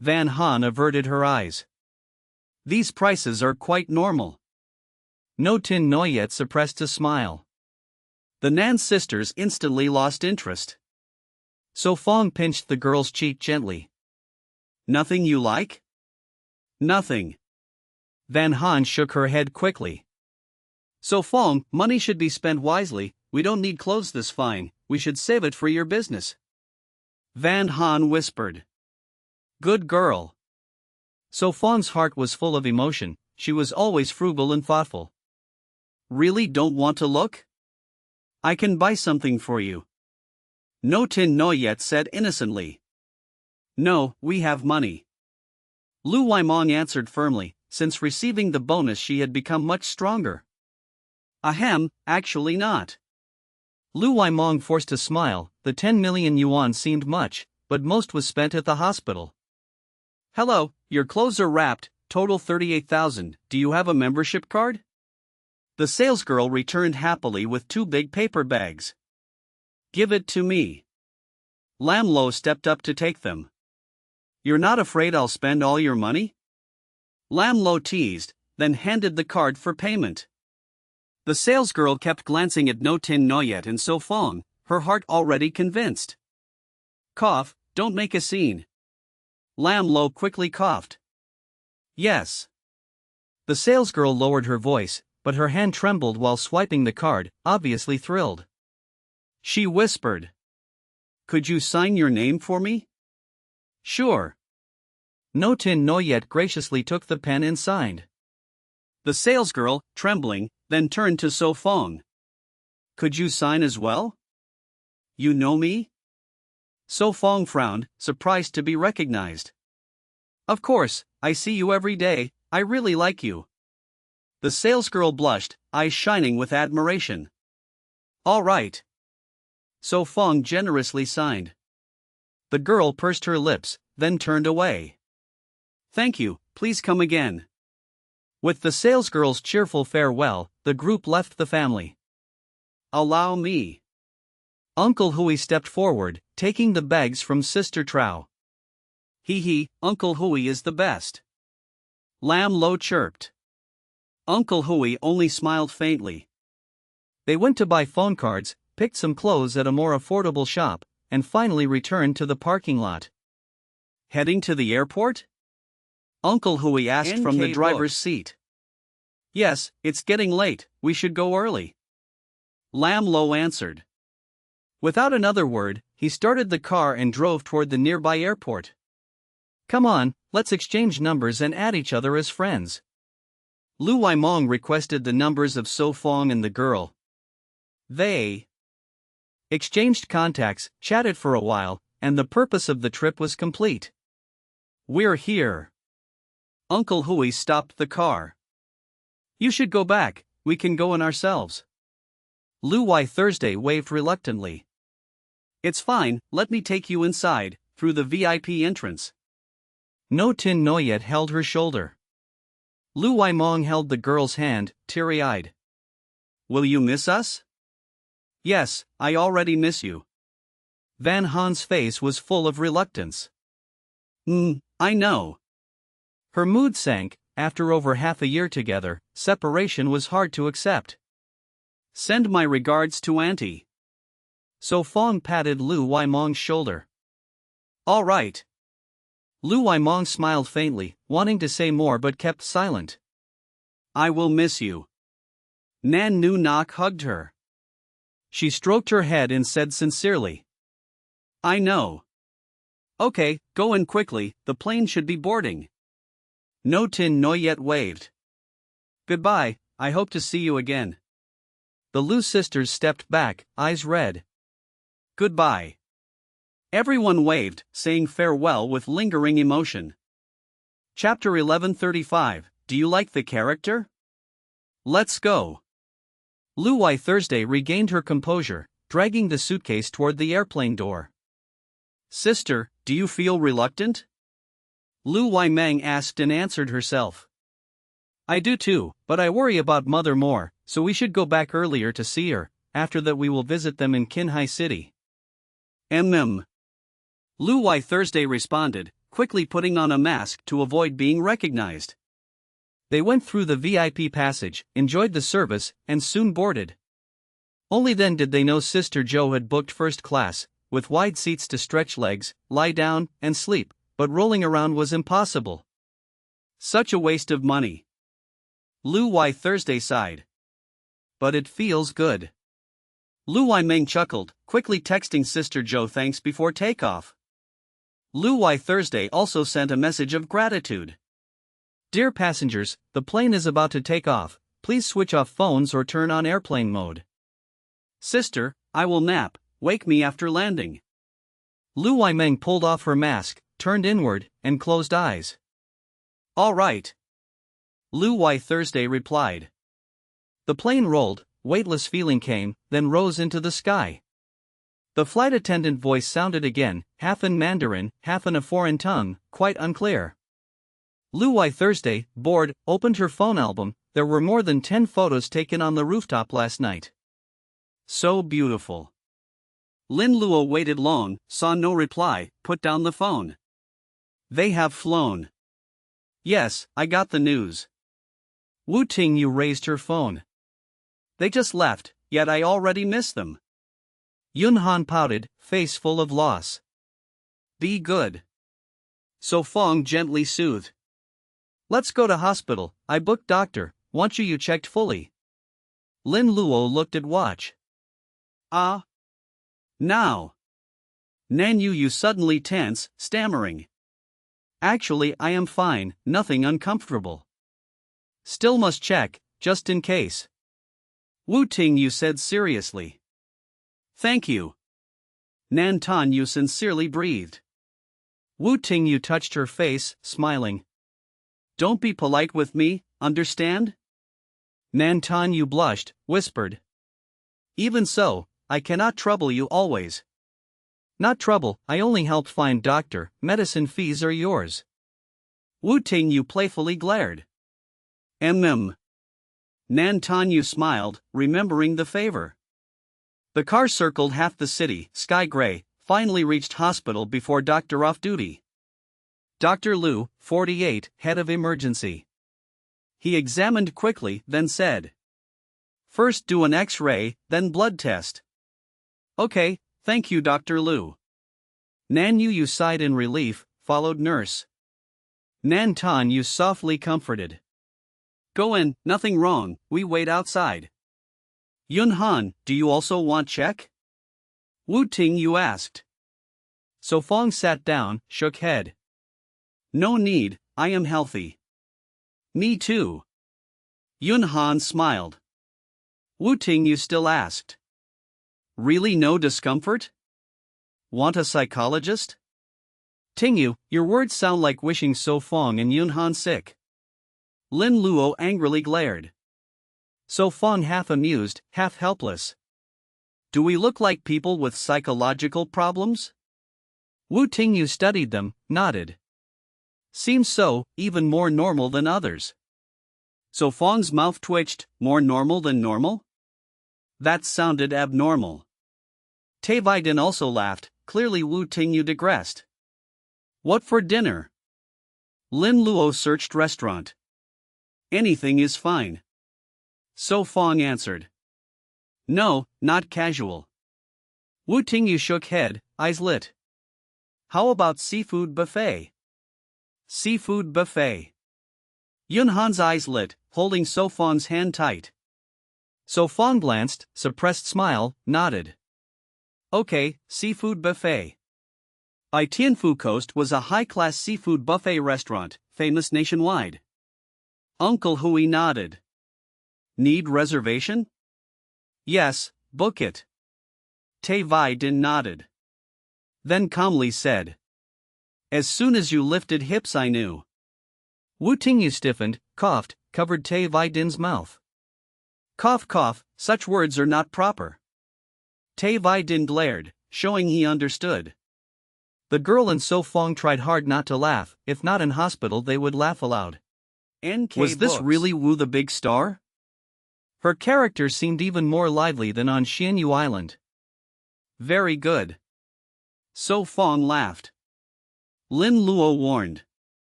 Van Han averted her eyes. These prices are quite normal.
No Tin Noyet suppressed a smile.
The Nan sisters instantly lost interest.
So Fong pinched the girl's cheek gently.
Nothing you like? Nothing.
Van Han shook her head quickly.
So Fong, money should be spent wisely, we don't need clothes this fine, we should save it for your business. Van Han whispered. Good girl.
So Fong's heart was full of emotion. She was always frugal and thoughtful.
Really don't want to look? I can buy something for you. No Tin Noyet said innocently. No, we have money. Lu Waimong answered firmly, since receiving the bonus she had become much stronger. Ahem, actually not.
Lu Waimong forced a smile. The 10 million yuan seemed much, but most was spent at the hospital.
Hello, your clothes are wrapped, total 38,000, do you have a membership card? The salesgirl returned happily with 2 big paper bags. Give it to me. Lam Lo stepped up to take them. You're not afraid I'll spend all your money? Lam Lo teased, then handed the card for payment. The salesgirl kept glancing at No Tin Noyet and So Fong, her heart already convinced. Cough, don't make a scene. Lam Lo quickly coughed. Yes.
The salesgirl lowered her voice, but her hand trembled while swiping the card, obviously thrilled.
She whispered. Could you sign your name for me? Sure.
No Tin Noyet graciously took the pen and signed.
The salesgirl, trembling, then turned to So Fong. Could you sign as well? You know me? So Fong frowned, surprised to be recognized. Of course, I see you every day, I really like you. The salesgirl blushed, eyes shining with admiration. All right. So Fong generously signed. The girl pursed her lips, then turned away. Thank you, please come again. With the salesgirl's cheerful farewell, the group left the family. Allow me.
Uncle Hui stepped forward, taking the bags from Sister Trao.
Hee, Uncle Hui is the best. Lam Lo chirped. Uncle Hui only smiled faintly.
They went to buy phone cards, picked some clothes at a more affordable shop, and finally returned to the parking lot.
Heading to the airport? Uncle Hui asked from the driver's seat. Yes, it's getting late, we should go early. Lam Lo answered. Without another word, he started the car and drove toward the nearby airport.
Come on, let's exchange numbers and add each other as friends.
Lu Waimong requested the numbers of So Fong and the girl. They
exchanged contacts, chatted for a while, and the purpose of the trip was complete.
We're here. Uncle Hui stopped the car. You should go back, we can go in ourselves.
Lu Wai Thursday waved reluctantly.
It's fine, let me take you inside, through the VIP entrance.
No Tin Noyet held her shoulder. Lu Waimong held the girl's hand, teary-eyed.
Will you miss us? Yes, I already miss you.
Van Han's face was full of reluctance.
I know.
Her mood sank. After over half a year together, separation was hard to accept.
Send my regards to Auntie.
So Fong patted Lu Waimong's shoulder.
All right.
Lu Waimong smiled faintly, wanting to say more but kept silent.
I will miss you. Nan Nu Nok hugged her.
She stroked her head and said sincerely.
I know. Okay, go in quickly, the plane should be boarding. No Tin Noyet waved. Goodbye, I hope to see you again.
The Lu sisters stepped back, eyes red.
Goodbye. Everyone waved, saying farewell with lingering emotion. Chapter 1135, Do you like the character? Let's go.
Lu Wai Thursday regained her composure, dragging the suitcase toward the airplane door.
Sister, do you feel reluctant? Lu Waimang asked and answered herself.
I do too, but I worry about Mother more, so we should go back earlier to see her. After that we will visit them in Qinghai City.
Lu Wai Thursday responded, quickly putting on a mask to avoid being recognized.
They went through the VIP passage, enjoyed the service, and soon boarded. Only then did they know Sister Joe had booked first class, with wide seats to stretch legs, lie down, and sleep, but rolling around was impossible.
Such a waste of money. Lu Wai Thursday sighed. But it feels good. Lu Waimeng chuckled, quickly texting Sister Joe thanks before takeoff. Lu Wai Thursday also sent a message of gratitude.
Dear passengers, the plane is about to take off. Please switch off phones or turn on airplane mode.
Sister, I will nap, wake me after landing.
Lu Wai Meng pulled off her mask, turned inward, and closed eyes.
All right. Lu Wai Thursday replied.
The plane rolled, weightless feeling came, then rose into the sky. The flight attendant voice sounded again, half in Mandarin, half in a foreign tongue, quite unclear. Lu Wai Thursday, bored, opened her phone album. There were more than 10 photos taken on the rooftop last night.
So beautiful. Lin Luo waited long, saw no reply, put down the phone. They have flown. Yes, I got the news.
Wu Tingyu raised her phone.
They just left, yet I already miss them.
Yun Han pouted, face full of loss.
Be good. So Fong gently soothed.
Let's go to hospital, I booked doctor, want you checked fully. Lin Luo looked at watch.
Ah. Now. Nan Yu suddenly tense, stammering. Actually I am fine, nothing uncomfortable.
Still must check, just in case.
Wu Tingyu said seriously. Thank you. Nan Tanyu sincerely breathed.
Wu Tingyu touched her face, smiling.
Don't be polite with me, understand?
Nan Tanyu blushed, whispered.
Even so, I cannot trouble you always.
Not trouble, I only helped find doctor, medicine fees are yours.
Wu Tingyu playfully glared. Nan Tanyu smiled, remembering the favor. The car circled half the city, sky gray, finally reached hospital before doctor off duty. Dr. Lu, 48, head of emergency. He examined quickly, then said. First do an X-ray, then blood test. Okay, thank you Dr. Lu.
Nan Yu sighed in relief, followed nurse. Nan Tanyu softly comforted.
Go in, nothing wrong, we wait outside. Yun Han, do you also want check? Wu Tingyu asked.
So Fong sat down, shook head.
No need, I am healthy. Me too. Yun Han smiled. Wu Tingyu still asked. Really no discomfort? Want a psychologist?
Tingyu, your words sound like wishing So Fong and Yun Han sick.
Lin Luo angrily glared.
So Fong half amused, half helpless.
Do we look like people with psychological problems?
Wu Tingyu studied them, nodded.
Seems so, even more normal than others. So Fong's mouth twitched, more normal than normal? That sounded abnormal. Tai Vaidin also laughed, clearly Wu Tingyu digressed. What for dinner? Lin Luo searched restaurant. Anything is fine. So Fong answered. No, not casual.
Wu Tingyu shook head, eyes lit.
How about seafood buffet? Seafood buffet. Yun Han's eyes lit, holding So Fong's hand tight.
So Fong glanced, suppressed smile, nodded.
Okay, seafood buffet. By Tianfu Coast was a high-class seafood buffet restaurant, famous nationwide. Uncle Hui nodded. Need reservation? Yes, book it. Tai Vaidin nodded. Then calmly said. As soon as you lifted hips I knew.
Wu Tingyu stiffened, coughed, covered Tai Vaidin's mouth.
Cough cough, such words are not proper. Tai Vaidin glared, showing he understood.
The girl and So Fong tried hard not to laugh, if not in hospital they would laugh aloud.
Was this really Wu the big star?
Her character seemed even more lively than on Xianyu Island.
Very good. So Fong laughed. Lin Luo warned.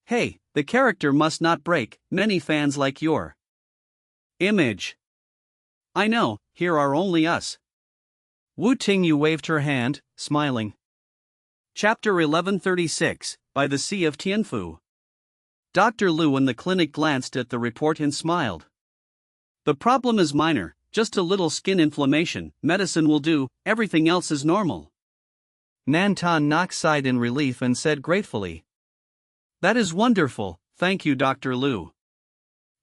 Hey, the character must not break, many fans like your image. I know, here are only us.
Wu Tingyu waved her hand, smiling.
Chapter 1136, By the Sea of Tianfu. Dr. Lu in the clinic glanced at the report and smiled. The problem is minor, just a little skin inflammation, medicine will do, everything else is normal.
Nan Tan Nok sighed in relief and said gratefully.
That is wonderful, thank you Dr. Lu.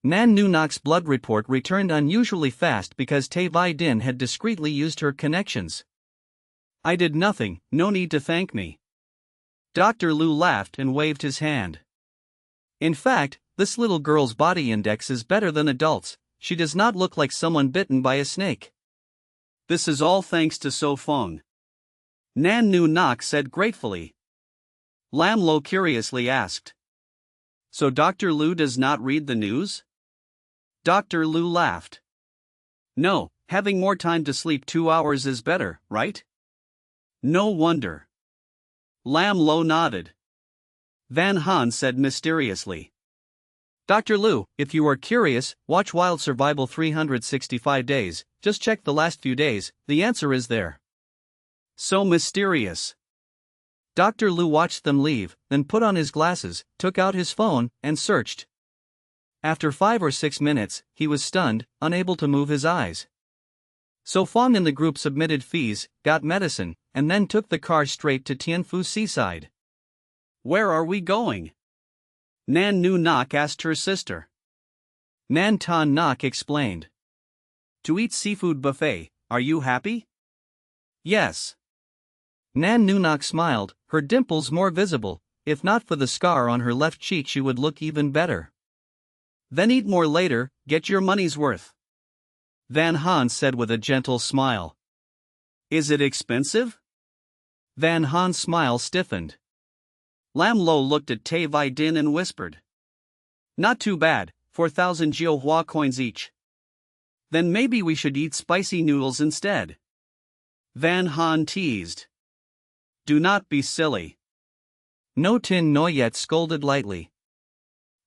Nan Nu Nok's blood report returned unusually fast because Tay Vi Din had discreetly used her connections.
I did nothing, no need to thank me. Dr. Lu laughed and waved his hand.
In fact, this little girl's body index is better than adults. She does not look like someone bitten by a snake.
This is all thanks to So Fong. Nan Nu Nok said gratefully. Lam Lo curiously asked. So Dr. Lu does not read the news? Dr. Lu laughed. No, having more time to sleep 2 hours is better, right? No wonder. Lam Lo nodded. Van Han said mysteriously.
Dr. Lu, if you are curious, watch Wild Survival 365 Days, just check the last few days, the answer is there.
So mysterious.
Dr. Lu watched them leave, then put on his glasses, took out his phone, and searched. After 5 or 6 minutes, he was stunned, unable to move his eyes. So Fong and the group submitted fees, got medicine, and then took the car straight to Tianfu Seaside.
Where are we going? Nan Nu Nok asked her sister.
Nan Tan Nok explained.
To eat seafood buffet, are you happy? Yes.
Nan Nu Nok smiled, her dimples more visible. If not for the scar on her left cheek she would look even better.
Then eat more later, get your money's worth. Van Han said with a gentle smile. Is it expensive?
Van Han's smile stiffened.
Lam Lo looked at Tay Vi Din and whispered. Not too bad, 4,000 Jiuhua coins each. Then maybe we should eat spicy noodles instead. Van Han teased. Do not be silly.
No Tin Noyet scolded lightly.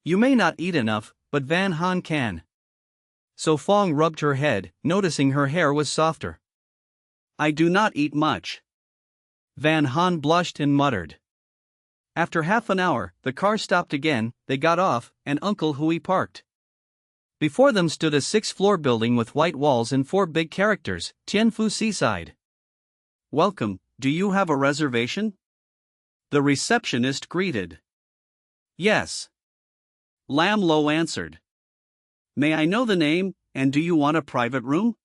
You may not eat enough, but Van Han can. So Fong rubbed her head, noticing her hair was softer.
I do not eat much.
Van Han blushed and muttered.
After half an hour, the car stopped again, they got off, and Uncle Hui parked.
Before them stood a 6th-floor building with white walls and 4 big characters, Tianfu Seaside.
Welcome, do you have a reservation? The receptionist greeted. Yes. Lam Lo answered. May I know the name, and do you want a private room?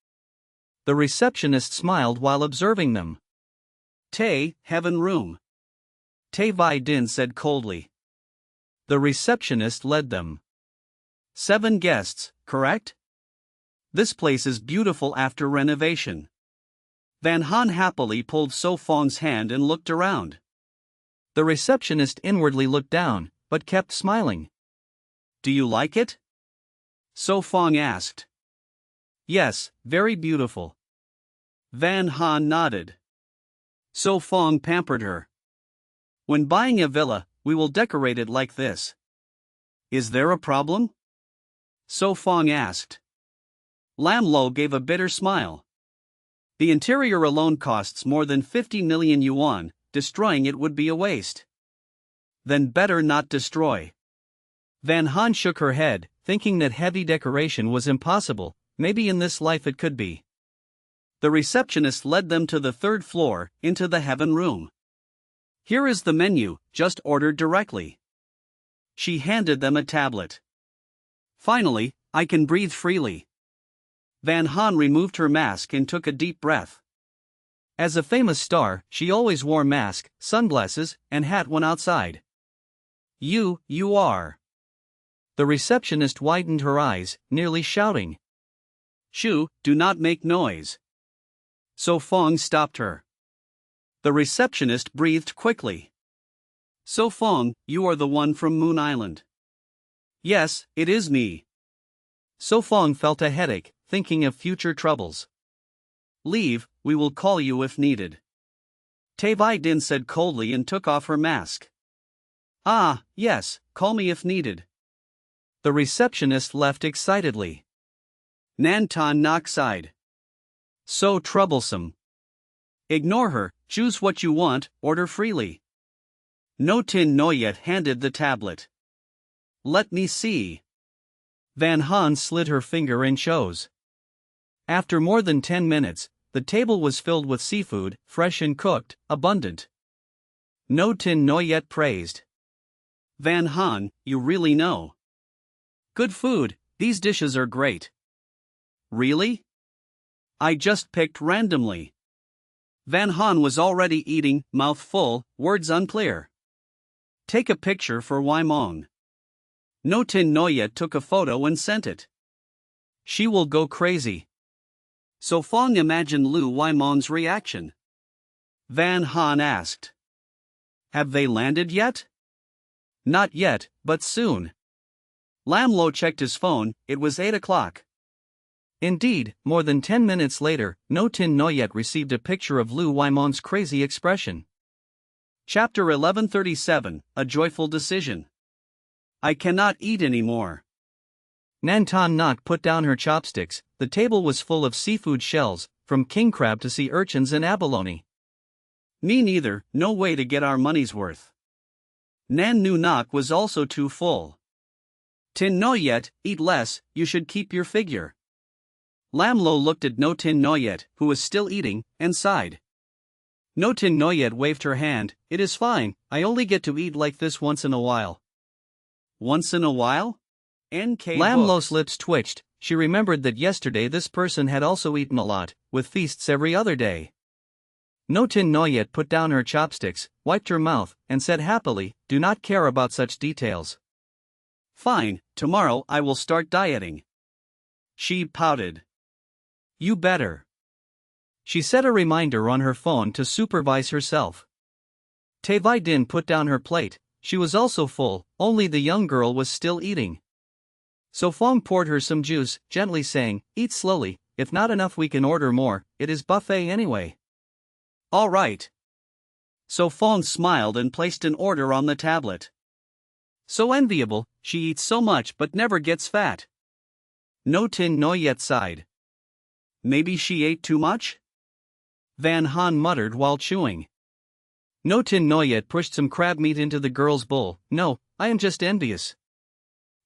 The receptionist smiled while observing them.
Tay, heaven room. Tay Vi Din said coldly.
The receptionist led them.
7 guests, correct? This place is beautiful after renovation. Van Han happily pulled So Fong's hand and looked around.
The receptionist inwardly looked down, but kept smiling.
Do you like it? So Fong asked. Yes, very beautiful. Van Han nodded. So Fong pampered her. When buying a villa, we will decorate it like this. Is there a problem? So Fong asked. Lam Lo gave a bitter smile. The interior alone costs more than 50 million yuan, destroying it would be a waste. Then better not destroy.
Van Han shook her head, thinking that heavy decoration was impossible. Maybe in this life it could be.
The receptionist led them to the 3rd floor, into the heaven room. Here is the menu, just order directly. She handed them a tablet. Finally, I can breathe freely. Van Han removed her mask and took a deep breath.
As a famous star, she always wore mask, sunglasses, and hat when outside.
You are.
The receptionist widened her eyes, nearly shouting.
Shoo, do not make noise. So Fong stopped her. The receptionist breathed quickly. So Fong, you are the one from Moon Island. Yes, it is me.
So Fong felt a headache, thinking of future troubles.
Leave, we will call you if needed. Tay Vi Din said coldly and took off her mask. Ah, yes, call me if needed.
The receptionist left excitedly.
Nan Tan Nok sighed. So troublesome. Ignore her, choose what you want, order freely. No Tin Noyet handed the tablet. Let me see.
Van Han slid her finger and chose. After more than 10 minutes, the table was filled with seafood, fresh and cooked, abundant.
No Tin Noyet praised. Van Han, you really know. Good food, these dishes are great. Really? I just picked randomly. Van Han was already eating, mouth full, words unclear. Take a picture for Waimong. No Tin Noyet took a photo and sent it. She will go crazy. So Fong imagined Lu Waimong's reaction. Van Han asked. Have they landed yet? Not yet, but soon. Lam Lo checked his phone, it was 8 o'clock. Indeed, more than 10 minutes later, No Tin Noyet received a picture of Lu Waimong's crazy expression. Chapter 1137, A Joyful Decision. I cannot eat anymore. Nantan Nok put down her chopsticks. The table was full of seafood shells, from king crab to sea urchins and abalone. Me neither, no way to get our money's worth. Nan Nu Nok was also too full. Tin Noyet, eat less, you should keep your figure. Lam Lo looked at No Tin Noyet, who was still eating, and sighed. No Tin Noyet waved her hand, it is fine, I only get to eat like this once in a while. Once in a while? Lam Lo's lips twitched. She remembered that yesterday this person had also eaten a lot, with feasts every other day. No Tin Noyet put down her chopsticks, wiped her mouth, and said happily, do not care about such details. Fine, tomorrow I will start dieting. She pouted. You better. She set a reminder on her phone to supervise herself. Tae Vi Din put down her plate. She was also full, only the young girl was still eating. So Fong poured her some juice, gently saying, eat slowly, if not enough we can order more, it is buffet anyway. All right. So Fong smiled and placed an order on the tablet. So enviable, she eats so much but never gets fat. No Tin Noyet sighed. Maybe she ate too much? Van Han muttered while chewing. No Tin Noyet pushed some crab meat into the girl's bowl. No, I am just envious.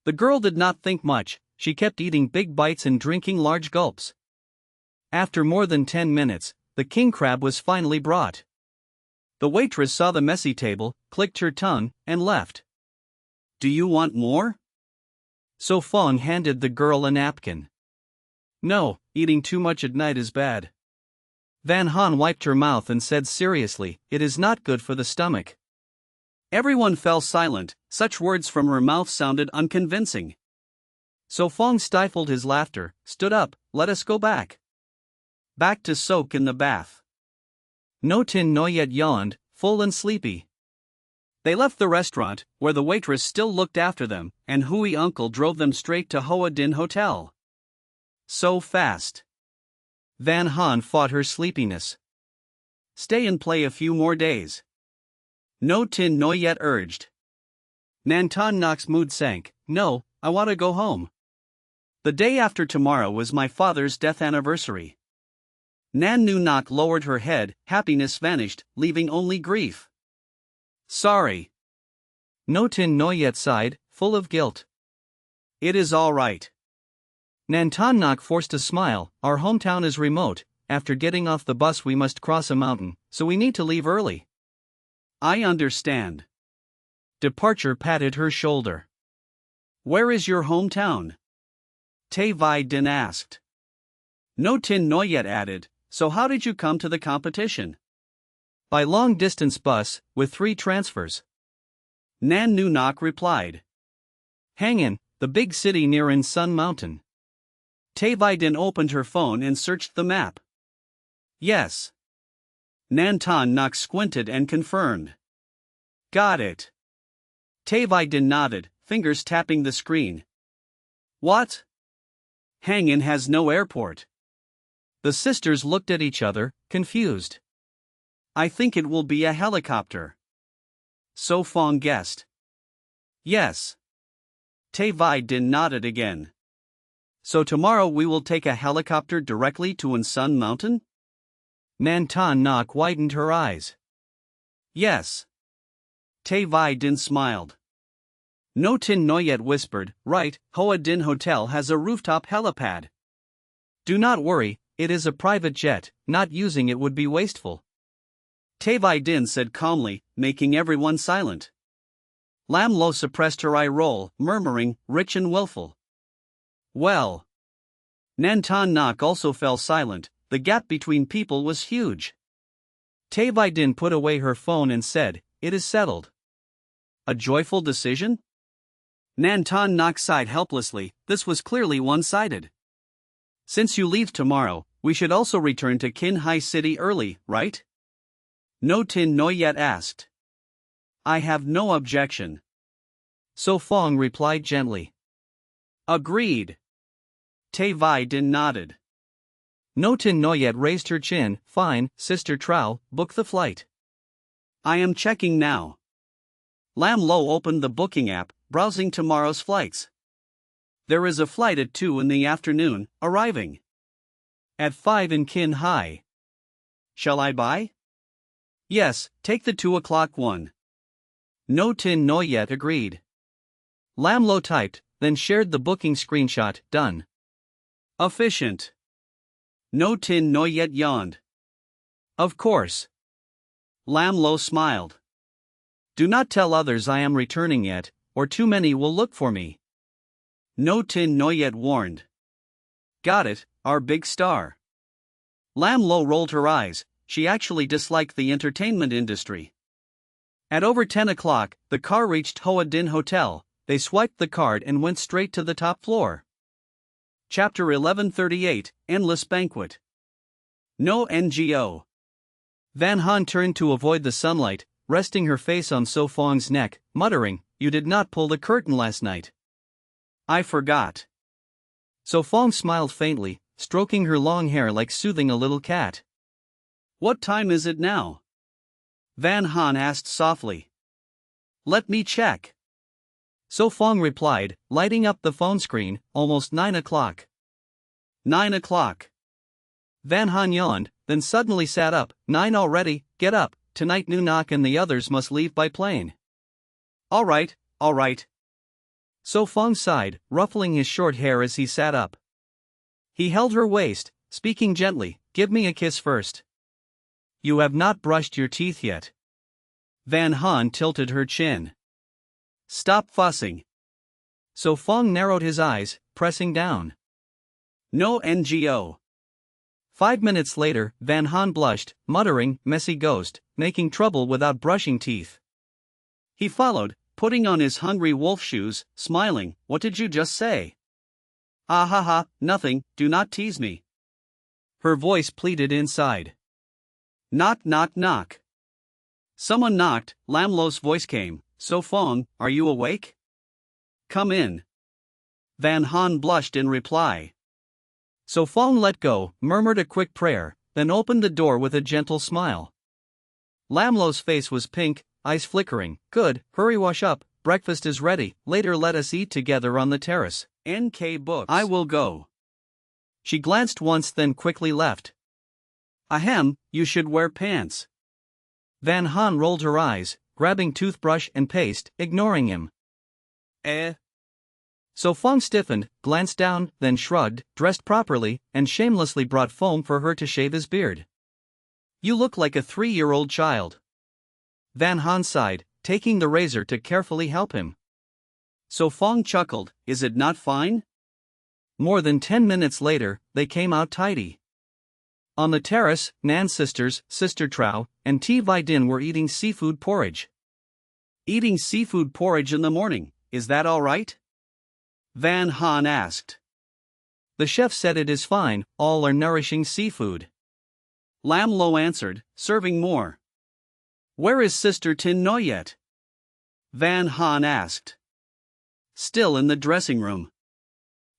The girl did not think much, she kept eating big bites and drinking large gulps. After more than 10 minutes, the king crab was finally brought. The waitress saw the messy table, clicked her tongue, and left. Do you want more? So Fong handed the girl a napkin. No, eating too much at night is bad. Van Han wiped her mouth and said seriously, it is not good for the stomach. Everyone fell silent, such words from her mouth sounded unconvincing. So Fong stifled his laughter, stood up, let us go back. Back to soak in the bath. No Tin Noyet yawned, full and sleepy. They left the restaurant, where the waitress still looked after them, and Hui Uncle drove them straight to Hoa Din Hotel. So fast. Van Han fought her sleepiness. Stay and play a few more days. No Tin Noyet urged. Nantan Nok's mood sank. No, I want to go home. The day after tomorrow was my father's death anniversary. Nan Nu Nok lowered her head, happiness vanished, leaving only grief. Sorry. No Tin Noyet sighed, full of guilt. It is all right. Nantan Nok forced a smile, our hometown is remote, after getting off the bus we must cross a mountain, so we need to leave early. I understand. Departure patted her shoulder. Where is your hometown? Tae Vi Din asked. No Tin Noyet added, so how did you come to the competition? By long-distance bus, with 3 transfers. Nan Nu Nok replied. Hangin, the big city near in Sun Mountain. Tae Vi Din opened her phone and searched the map. Yes. Nantan Nok squinted and confirmed. Got it. Tae Vi Din nodded, fingers tapping the screen. What? Hangin has no airport. The sisters looked at each other, confused. I think it will be a helicopter. So Fong guessed. Yes. Tae Vi Din nodded again. So tomorrow we will take a helicopter directly to Unsun Mountain? Nantan Nok widened her eyes. Yes. Tae Vi Din smiled. No Tin Noyet whispered, right, Hoa Din Hotel has a rooftop helipad. Do not worry, it is a private jet, not using it would be wasteful. Tae Vi Din said calmly, making everyone silent. Lam Lo suppressed her eye roll, murmuring, rich and willful. Well. Nantan Nak also fell silent, the gap between people was huge. Tay Vai Din put away her phone and said, "It is settled." A joyful decision? Nantan Nak sighed helplessly, this was clearly one-sided. Since you leave tomorrow, we should also return to Kin Hai City early, right? No Tin Noyet asked. I have no objection. So Fong replied gently. Agreed. Tay Vai Din nodded. No Tin Noyet raised her chin. Fine, Sister Trao, book the flight. I am checking now. Lam Lo opened the booking app, browsing tomorrow's flights. There is a flight at 2 in the afternoon, arriving at 5 in Kin Hai. Shall I buy? Yes, take the 2 o'clock one. No Tin Noyet agreed. Lam Lo typed, then shared the booking screenshot. Done. Efficient. No Tin Noyet yawned. Of course. Lam Lo smiled. Do not tell others I am returning yet, or too many will look for me. No Tin Noyet warned. Got it, our big star. Lam Lo rolled her eyes, she actually disliked the entertainment industry. At over 10 o'clock, the car reached Hoa Din Hotel. They swiped the card and went straight to the top floor. Chapter 1138, Endless Banquet. No NGO. Van Han turned to avoid the sunlight, resting her face on So Fong's neck, muttering, "You did not pull the curtain last night." I forgot. So Fong smiled faintly, stroking her long hair like soothing a little cat. What time is it now? Van Han asked softly. Let me check. So Fong replied, lighting up the phone screen, almost 9 o'clock. 9 o'clock. Van Han yawned, then suddenly sat up. 9 already, get up, tonight Nunak and the others must leave by plane. All right. So Fong sighed, ruffling his short hair as he sat up. He held her waist, speaking gently, give me a kiss first. You have not brushed your teeth yet. Van Han tilted her chin. Stop fussing. So Fong narrowed his eyes, pressing down. No NGO. 5 minutes later, Van Han blushed, muttering, messy ghost, making trouble without brushing teeth. He followed, putting on his hungry wolf shoes, smiling, what did you just say? Ah ha ha, nothing, do not tease me. Her voice pleaded inside. Knock knock knock. Someone knocked, Lam Lo's voice came, So Fong, are you awake? Come in. Van Han blushed in reply. So Fong let go, murmured a quick prayer, then opened the door with a gentle smile. Lam Lo's face was pink, eyes flickering. Good, hurry wash up, breakfast is ready, later let us eat together on the terrace. NK Books. I will go. She glanced once then quickly left. Ahem, you should wear pants. Van Han rolled her eyes, grabbing toothbrush and paste, ignoring him. So Fong stiffened, glanced down, then shrugged, dressed properly, and shamelessly brought foam for her to shave his beard. You look like a 3-year-old child. Van Han sighed, taking the razor to carefully help him. So Fong chuckled, is it not fine? More than 10 minutes later, they came out tidy. On the terrace, Nan's sisters, Sister Trao, and T. Vai Din were eating seafood porridge. Eating seafood porridge in the morning, is that all right? Van Han asked. The chef said it is fine, all are nourishing seafood. Lam Lo answered, serving more. Where is Sister Tin Noyet? Van Han asked. Still in the dressing room.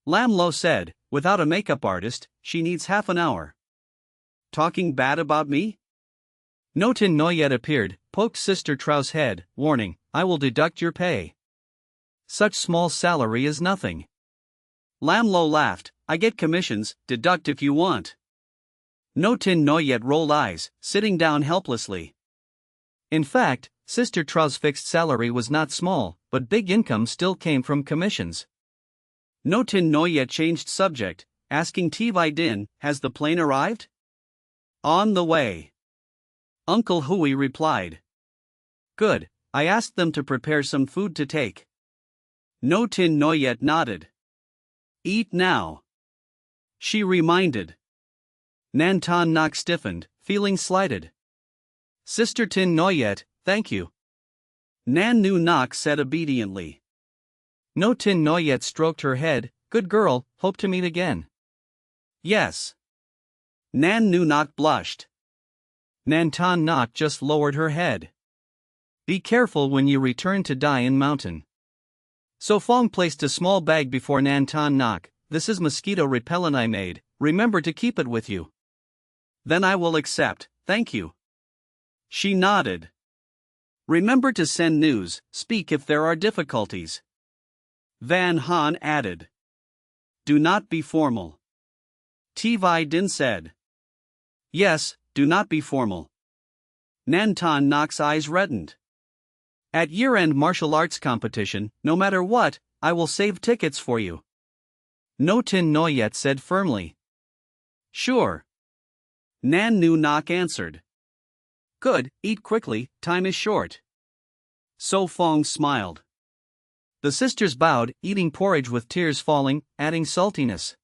Lam Lo said, without a makeup artist, she needs half an hour. Talking bad about me? No Tin Noyet appeared, poked Sister Trao's head, warning, I will deduct your pay. Such small salary is nothing. Lam Lo laughed, I get commissions, deduct if you want. No Tin Noyet rolled eyes, sitting down helplessly. In fact, Sister Trao's fixed salary was not small, but big income still came from commissions. No Tin Noyet changed subject, asking T. Vai Din, has the plane arrived? On the way. Uncle Hui replied. Good, I asked them to prepare some food to take. No Tin Noyet nodded. Eat now, she reminded. Nan Ton Nok stiffened, feeling slighted. Sister Tin Noyet, thank you. Nan Nu Nok said obediently. No Tin Noyet stroked her head. Good girl, hope to meet again. Yes. Nan Nu Nok blushed. Nan Ton Nok just lowered her head. Be careful when you return to Dian Mountain. So Fong placed a small bag before Nan Ton Nok. This is mosquito repellent I made, remember to keep it with you. Then I will accept, thank you. She nodded. Remember to send news, speak if there are difficulties. Van Han added. Do not be formal. Tvai Din said. Yes, do not be formal. Nan Ton Nok's eyes reddened. At year-end martial arts competition, no matter what, I will save tickets for you. No Tin Noyet said firmly. Sure. Nan Nu Nok answered. Good, eat quickly, time is short. So Fong smiled. The sisters bowed, eating porridge with tears falling, adding saltiness.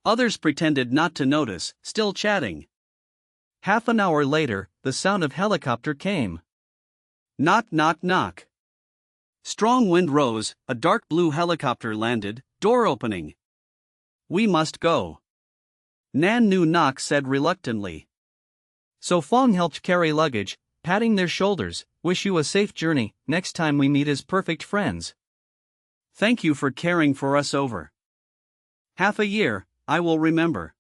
Others pretended not to notice, still chatting. Half an hour later, the sound of helicopter came. Knock knock knock. Strong wind rose, a dark blue helicopter landed, door opening. We must go. Nan Nu Nok said reluctantly. So Fong helped carry luggage, patting their shoulders. Wish you a safe journey, next time we meet as perfect friends. Thank you for caring for us over half a year, I will remember.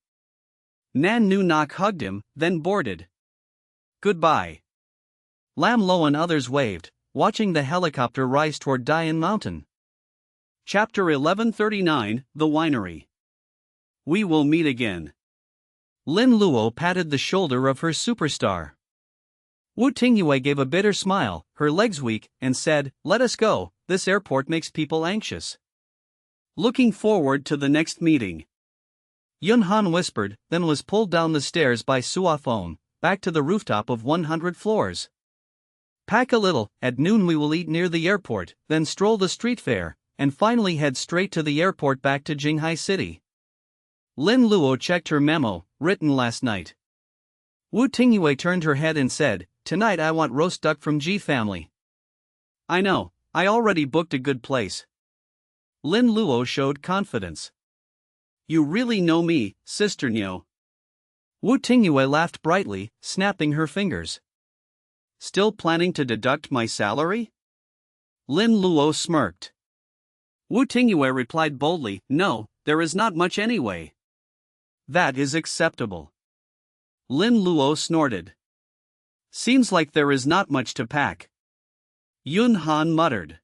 Nan Nu Nok hugged him, then boarded. Goodbye. Lam Lo and others waved, watching the helicopter rise toward Dian Mountain. Chapter 1139, The Winery. We will meet again. Lin Luo patted the shoulder of her superstar. Wu Tingyue gave a bitter smile, her legs weak, and said, Let us go, this airport makes people anxious. Looking forward to the next meeting. Yun Han whispered, then was pulled down the stairs by Suafong, back to the rooftop of 100 floors. Pack a little, at noon we will eat near the airport, then stroll the street fair, and finally head straight to the airport back to Jinghai City. Lin Luo checked her memo, written last night. Wu Tingyue turned her head and said, Tonight I want roast duck from Ji family. I know, I already booked a good place. Lin Luo showed confidence. You really know me, Sister Nyo. Wu Tingyue laughed brightly, snapping her fingers. Still planning to deduct my salary? Lin Luo smirked. Wu Tingyue replied boldly, No, there is not much anyway. That is acceptable. Lin Luo snorted. Seems like there is not much to pack. Yun Han muttered.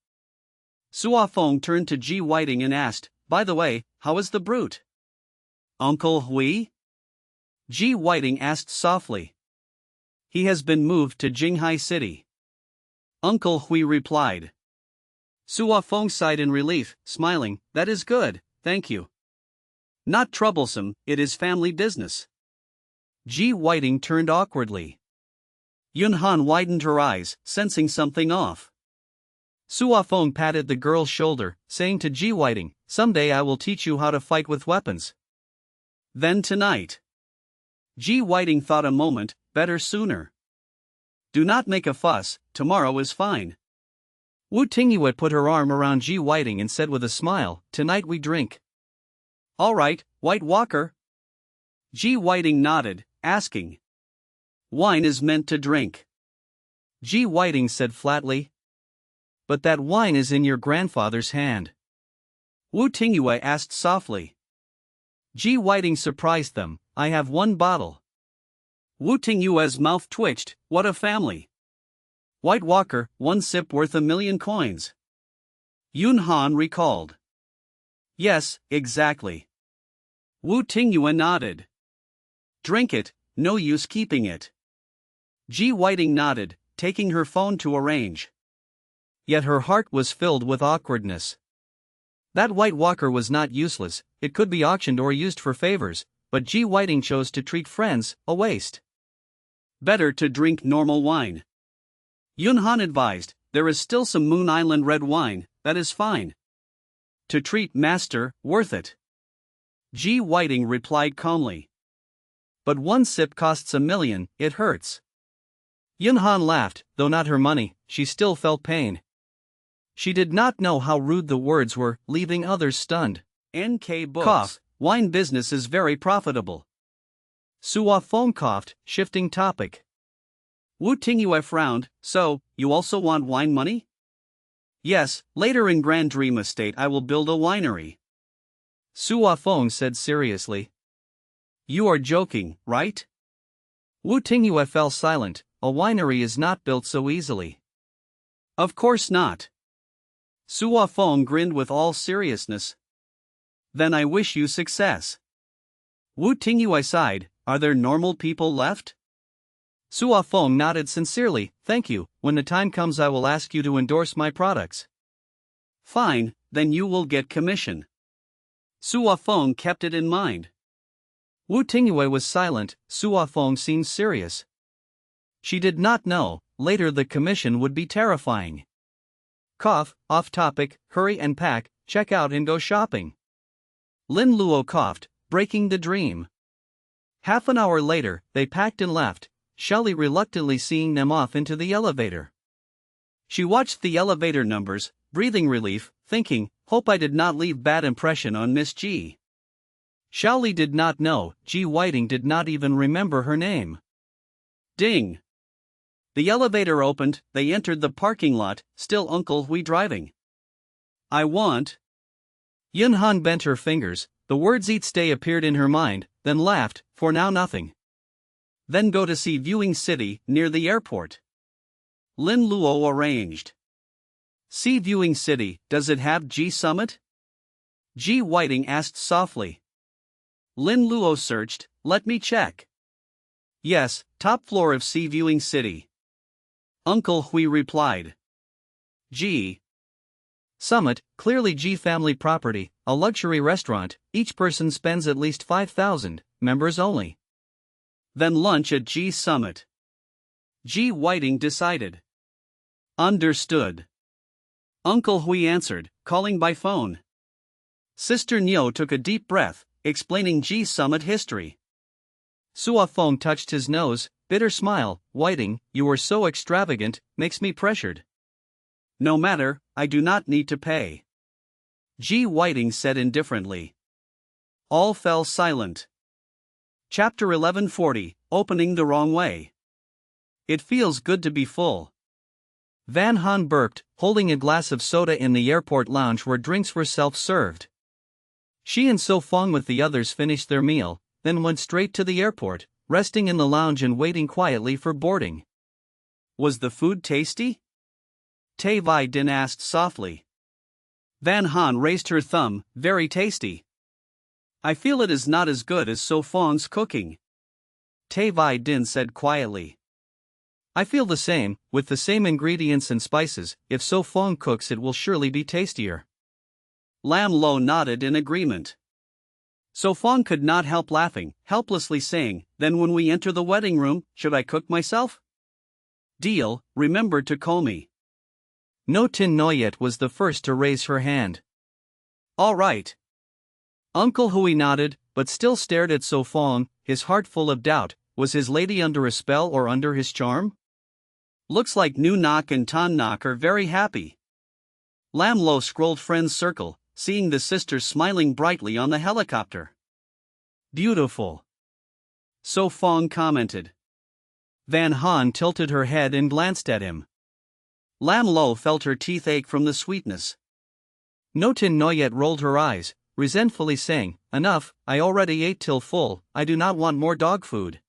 Suafong turned to Ji Whiting and asked, By the way, how is the brute? Uncle Hui? Ji Whiting asked softly. He has been moved to Jinghai City. Uncle Hui replied. Suafong sighed in relief, smiling, That is good, thank you. Not troublesome, it is family business. Ji Whiting turned awkwardly. Yun Han widened her eyes, sensing something off. Suafong patted the girl's shoulder, saying to Ji Whiting, Someday I will teach you how to fight with weapons. Then tonight. Ji Whiting thought a moment, better sooner. Do not make a fuss, tomorrow is fine. Wu Tingyue put her arm around Ji Whiting and said with a smile, Tonight we drink. All right, White Walker. Ji Whiting nodded, asking. Wine is meant to drink. Ji Whiting said flatly. But that wine is in your grandfather's hand. Wu Tingyue asked softly. Ji Whiting surprised them, I have one bottle. Wu Tingyue's mouth twitched, what a family. White Walker, one sip worth 1,000,000 coins. Yun Han recalled. Yes, exactly. Wu Tingyue nodded. Drink it, no use keeping it. Ji Whiting nodded, taking her phone to arrange. Yet her heart was filled with awkwardness. That White Walker was not useless, it could be auctioned or used for favors, but Ji Whiting chose to treat friends, a waste. Better to drink normal wine. Yun Han advised, there is still some Moon Island red wine, that is fine. To treat master, worth it. G. Whiting replied calmly.
But one sip costs $1 million, it hurts. Yun Han laughed, though not her money, she still felt pain. She did not know how rude the words were, leaving others stunned.
NK Books.
Cough.
Wine business is very profitable.
Sua Fong coughed, shifting topic.
Wu Tingyue frowned, so, you also want wine money? Yes, later in Grand Dream Estate I will build a winery.
Sua Fong said seriously.
You are joking, right?
Wu Tingyue fell silent, a winery is not built so easily.
Of course not. Sua Fong grinned with all seriousness. Then I wish you success. Wu Tingyue sighed, are there normal people left?
Sua Fong nodded sincerely, thank you, when the time comes I will ask you to endorse my products.
Fine, then you will get commission. Sua Fong kept it in mind.
Wu Tingyue was silent, Sua Fong seemed serious. She did not know, later the commission would be terrifying. Cough, off topic, hurry and pack, check out and go shopping. Lin Luo coughed, breaking the dream. Half an hour later, they packed and left, Shelley reluctantly seeing them off into the elevator.
She watched the elevator numbers, breathing relief, thinking, hope I did not leave bad impression on Miss G.
Shelley did not know, G. Whiting did not even remember her name.
Ding! The elevator opened, they entered the parking lot, still Uncle Hui driving. I want.
Yun Han bent her fingers, the words each day appeared in her mind, then laughed, for now nothing.
Then go to see Viewing City, near the airport. Lin Luo arranged. See Viewing City, does it have G Summit? G Whiting asked softly. Lin Luo searched, let me check. Yes, top floor of Sea Viewing City. Uncle Hui replied. G.
Summit, clearly G family property, a luxury restaurant, each person spends at least 5,000, members only.
Then lunch at G Summit. G Whiting decided. Understood. Uncle Hui answered, calling by phone. Sister Nyo took a deep breath, explaining G Summit history.
Sua Fong touched his nose, bitter smile, Whiting, you are so extravagant, makes me pressured.
No matter, I do not need to pay. G Whiting said indifferently. All fell silent. Chapter 1140, Opening the Wrong Way. It feels good to be full.
Van Han burped, holding a glass of soda in the airport lounge where drinks were self-served. She and So Fong with the others finished their meal, then went straight to the airport, resting in the lounge and waiting quietly for boarding.
Was the food tasty? Tai Vai Din asked softly. Van Han raised her thumb, very tasty. I feel it is not as good as So Fong's cooking. Tai Vai Din said quietly.
I feel the same, with the same ingredients and spices, if So Fong cooks it will surely be tastier.
Lam Lo nodded in agreement. So Fong could not help laughing, helplessly saying, then when we enter the wedding room, should I cook myself? Deal, remember to call me.
No Tin Noyet was the first to raise her hand.
All right.
Uncle Hui nodded, but still stared at So Fong, his heart full of doubt. Was his lady under a spell or under his charm?
Looks like Nu Nok and Tan Nok are very happy. Lam Lo scrolled friend's circle, seeing the sisters smiling brightly on the helicopter. Beautiful. So Fong commented.
Van Han tilted her head and glanced at him.
Lam Lo felt her teeth ache from the sweetness.
No Tin Noyet rolled her eyes, resentfully saying, enough, I already ate till full, I do not want more dog food.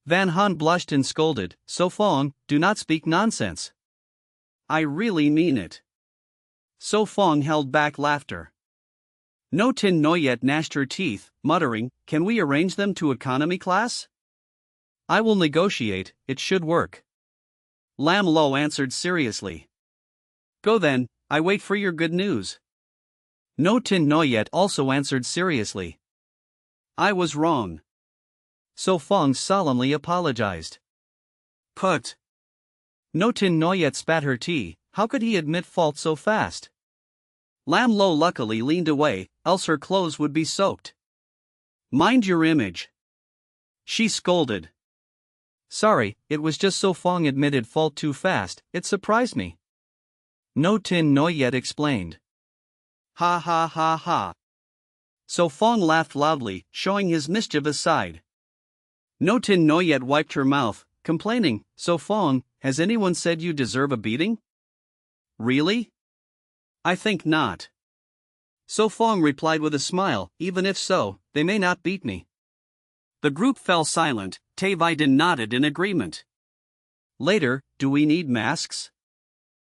Van Han blushed and scolded, So Fong, do not speak nonsense.
I really mean it. So Fong held back laughter. No Tin Noyet gnashed her teeth, muttering, can we arrange them to economy class?
I will negotiate, it should work.
Lam Lo answered seriously. Go then, I wait for your good news.
No Tin Noyet also answered seriously.
I was wrong.
So Fong solemnly apologized.
Put.
No Tin Noyet spat her tea. How could he admit fault so fast?
Lam Lo luckily leaned away, else her clothes would be soaked. Mind your image, she scolded.
Sorry, it was just So Fong admitted fault too fast, it surprised me. No Tin Noyet explained.
Ha ha ha ha. So Fong laughed loudly, showing his mischievous side. No Tin Noyet wiped her mouth, complaining, So Fong, has anyone said you deserve a beating? Really? I think not. So Fong replied with a smile, even if so, they may not beat me. The group fell silent. Tay Vidin nodded in agreement. Later, do we need masks?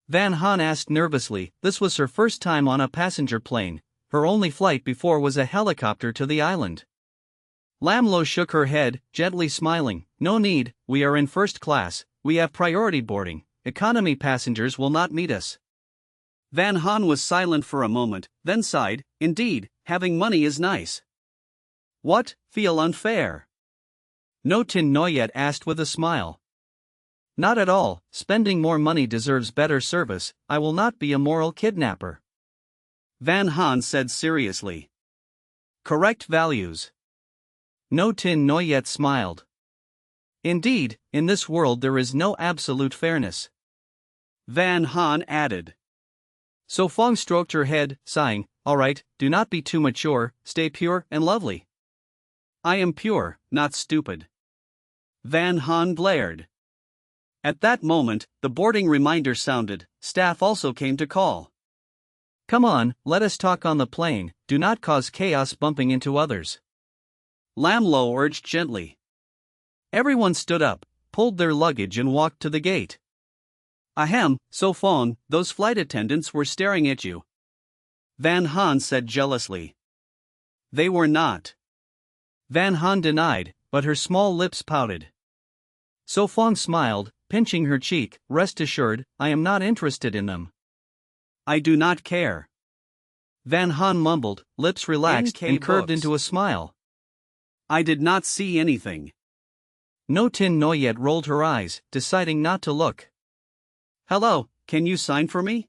Van Han asked nervously. This was her first time on a passenger plane. Her only flight before was a helicopter to the island. Lam Lo shook her head, gently smiling. No need, we are in first class, we have priority boarding, economy passengers will not meet us.
Van Han was silent for a moment, then sighed, indeed, having money is nice. What, feel unfair?
No Tin Noyet asked with a smile. Not at all, spending more money deserves better service, I will not be a moral kidnapper.
Van Han said seriously. Correct values.
No Tin Noyet smiled. Indeed, in this world there is no absolute fairness.
Van Han added.
So Fong stroked her head, sighing, all right, do not be too mature, stay pure and lovely.
I am pure, not stupid. Van Han glared. At that moment, the boarding reminder sounded. Staff also came to call.
Come on, let us talk on the plane, do not cause chaos bumping into others.
Lam Lo urged gently. Everyone stood up, pulled their luggage and walked to the gate. Ahem, So Fong, those flight attendants were staring at you. Van Han said jealously. They were not.
Van Han denied, but her small lips pouted. So Fong smiled, pinching her cheek, rest assured, I am not interested in them.
I do not care.
Van Han mumbled, lips relaxed and curved
books.
into a smile.
I did not see anything.
No Tin Noyet rolled her eyes, deciding not to look.
Hello, can you sign for me?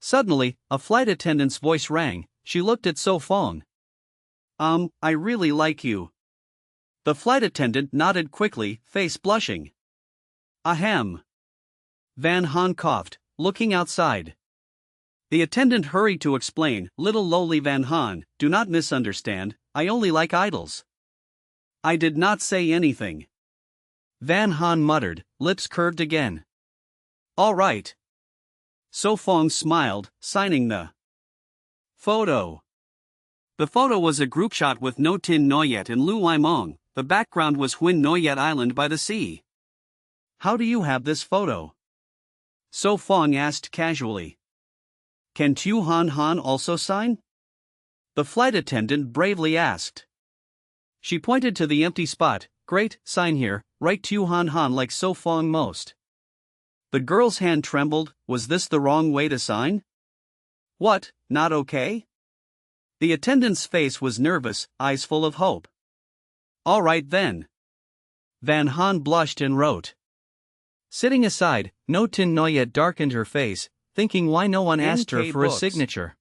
Suddenly, a flight attendant's voice rang. She looked at So Fong. I really like you. The flight attendant nodded quickly, face blushing. Ahem. Van Han coughed, looking outside. The attendant hurried to explain, little lowly Van Han, do not misunderstand, I only like idols. I did not say anything.
Van Han muttered, lips curved again.
All right. So Fong smiled, signing the photo. The photo was a group shot with No Tin Noyet and Lu Waimong. The background was Huin Noyet Island by the sea. How do you have this photo? So Fong asked casually. Can Tu Han Han also sign? The flight attendant bravely asked. She pointed to the empty spot. Great, sign here, write Tu Han Han like So Fong most. The girl's hand trembled. Was this the wrong way to sign? What, not okay? The attendant's face was nervous, eyes full of hope. All right then. Van Han blushed and wrote. Sitting aside, No Tin Noyet darkened her face, thinking why no one asked her for a signature.